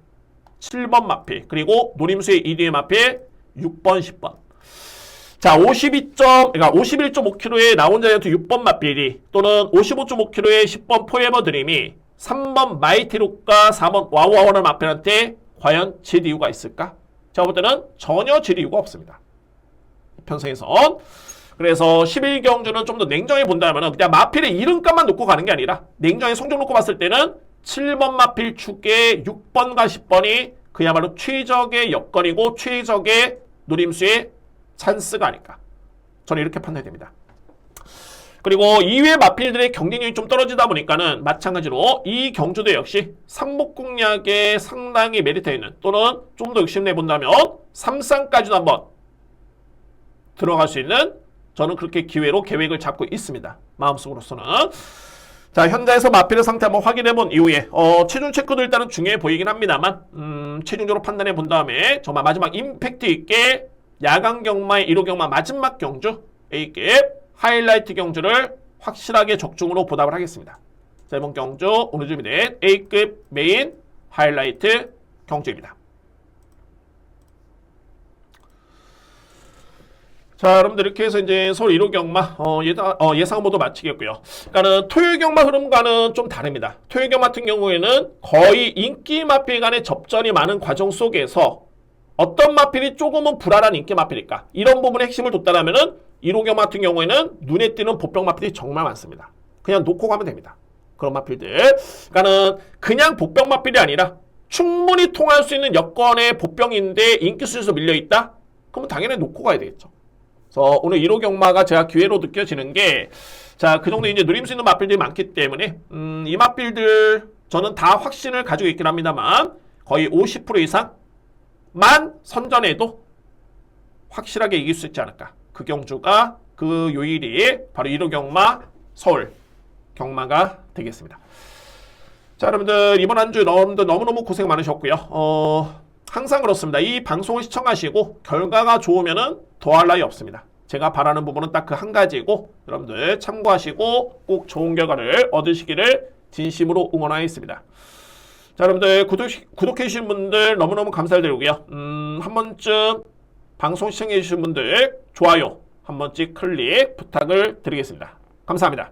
7번 마필 그리고 노림수의 2뒤의 마필 6번 10번 자 51.5kg의 라운자이언트 6번 마필이 또는 55.5kg의 10번 포에버드림이 3번 마이티룩과 4번 와우와우라는 마필한테 과연 질 이유가 있을까? 제가 볼 때는 전혀 질 이유가 없습니다. 편성에선 그래서 11경주는 좀 더 냉정히 본다면 그냥 마필의 이름값만 놓고 가는 게 아니라 냉정히 성적 놓고 봤을 때는 7번 마필 축의 6번과 10번이 그야말로 최적의 여건이고 최적의 노림수의 찬스가 아닐까. 저는 이렇게 판단이 됩니다. 그리고 2회 마필들의 경쟁력이 좀 떨어지다 보니까는 마찬가지로 이 경주도 역시 삼복공략에 상당히 메리트 있는 또는 좀 더 욕심내 본다면 3상까지도 한번 들어갈 수 있는 저는 그렇게 기회로 계획을 잡고 있습니다. 마음속으로서는. 자, 현장에서 마필의 상태 한번 확인해 본 이후에 체중 체크도 일단은 중요해 보이긴 합니다만 최종적으로 판단해 본 다음에 정말 마지막 임팩트 있게 야간 경마의 1호 경마 마지막 경주 A급 하이라이트 경주를 확실하게 적중으로 보답을 하겠습니다. 자, 이번 경주 오늘 준비된 A급 메인 하이라이트 경주입니다. 자, 여러분들 이렇게 해서 이제 서울 1호 경마 예상 모두 마치겠고요. 그러니까는 토요일 경마 흐름과는 좀 다릅니다. 토요일 경마 같은 경우에는 거의 인기 마필 간의 접전이 많은 과정 속에서 어떤 마필이 조금은 불안한 인기 마필일까? 이런 부분에 핵심을 뒀다라면은 1호 경마 같은 경우에는 눈에 띄는 보병 마필이 정말 많습니다. 그냥 놓고 가면 됩니다. 그런 마필들. 그러니까는 그냥 보병 마필이 아니라 충분히 통할 수 있는 여건의 보병인데 인기 순위에서 밀려있다? 그러면 당연히 놓고 가야 되겠죠. 그래서 오늘 1호 경마가 제가 기회로 느껴지는 게 자, 그 정도 이제 누림 수 있는 마필들이 많기 때문에 이 마필들 저는 다 확신을 가지고 있긴 합니다만 거의 50% 이상만 선전해도 확실하게 이길 수 있지 않을까. 그 경주가 그 요일이 바로 1호 경마 서울 경마가 되겠습니다. 자, 여러분들 이번 한 주 여러분들 너무너무 고생 많으셨고요. 항상 그렇습니다. 이 방송을 시청하시고 결과가 좋으면은 더할 나위 없습니다. 제가 바라는 부분은 딱 그 한 가지고 여러분들 참고하시고 꼭 좋은 결과를 얻으시기를 진심으로 응원하겠습니다. 자, 여러분들 구독해주신 분들 너무너무 감사드리고요. 한 번쯤 방송 시청해주신 분들 좋아요 한 번씩 클릭 부탁을 드리겠습니다. 감사합니다.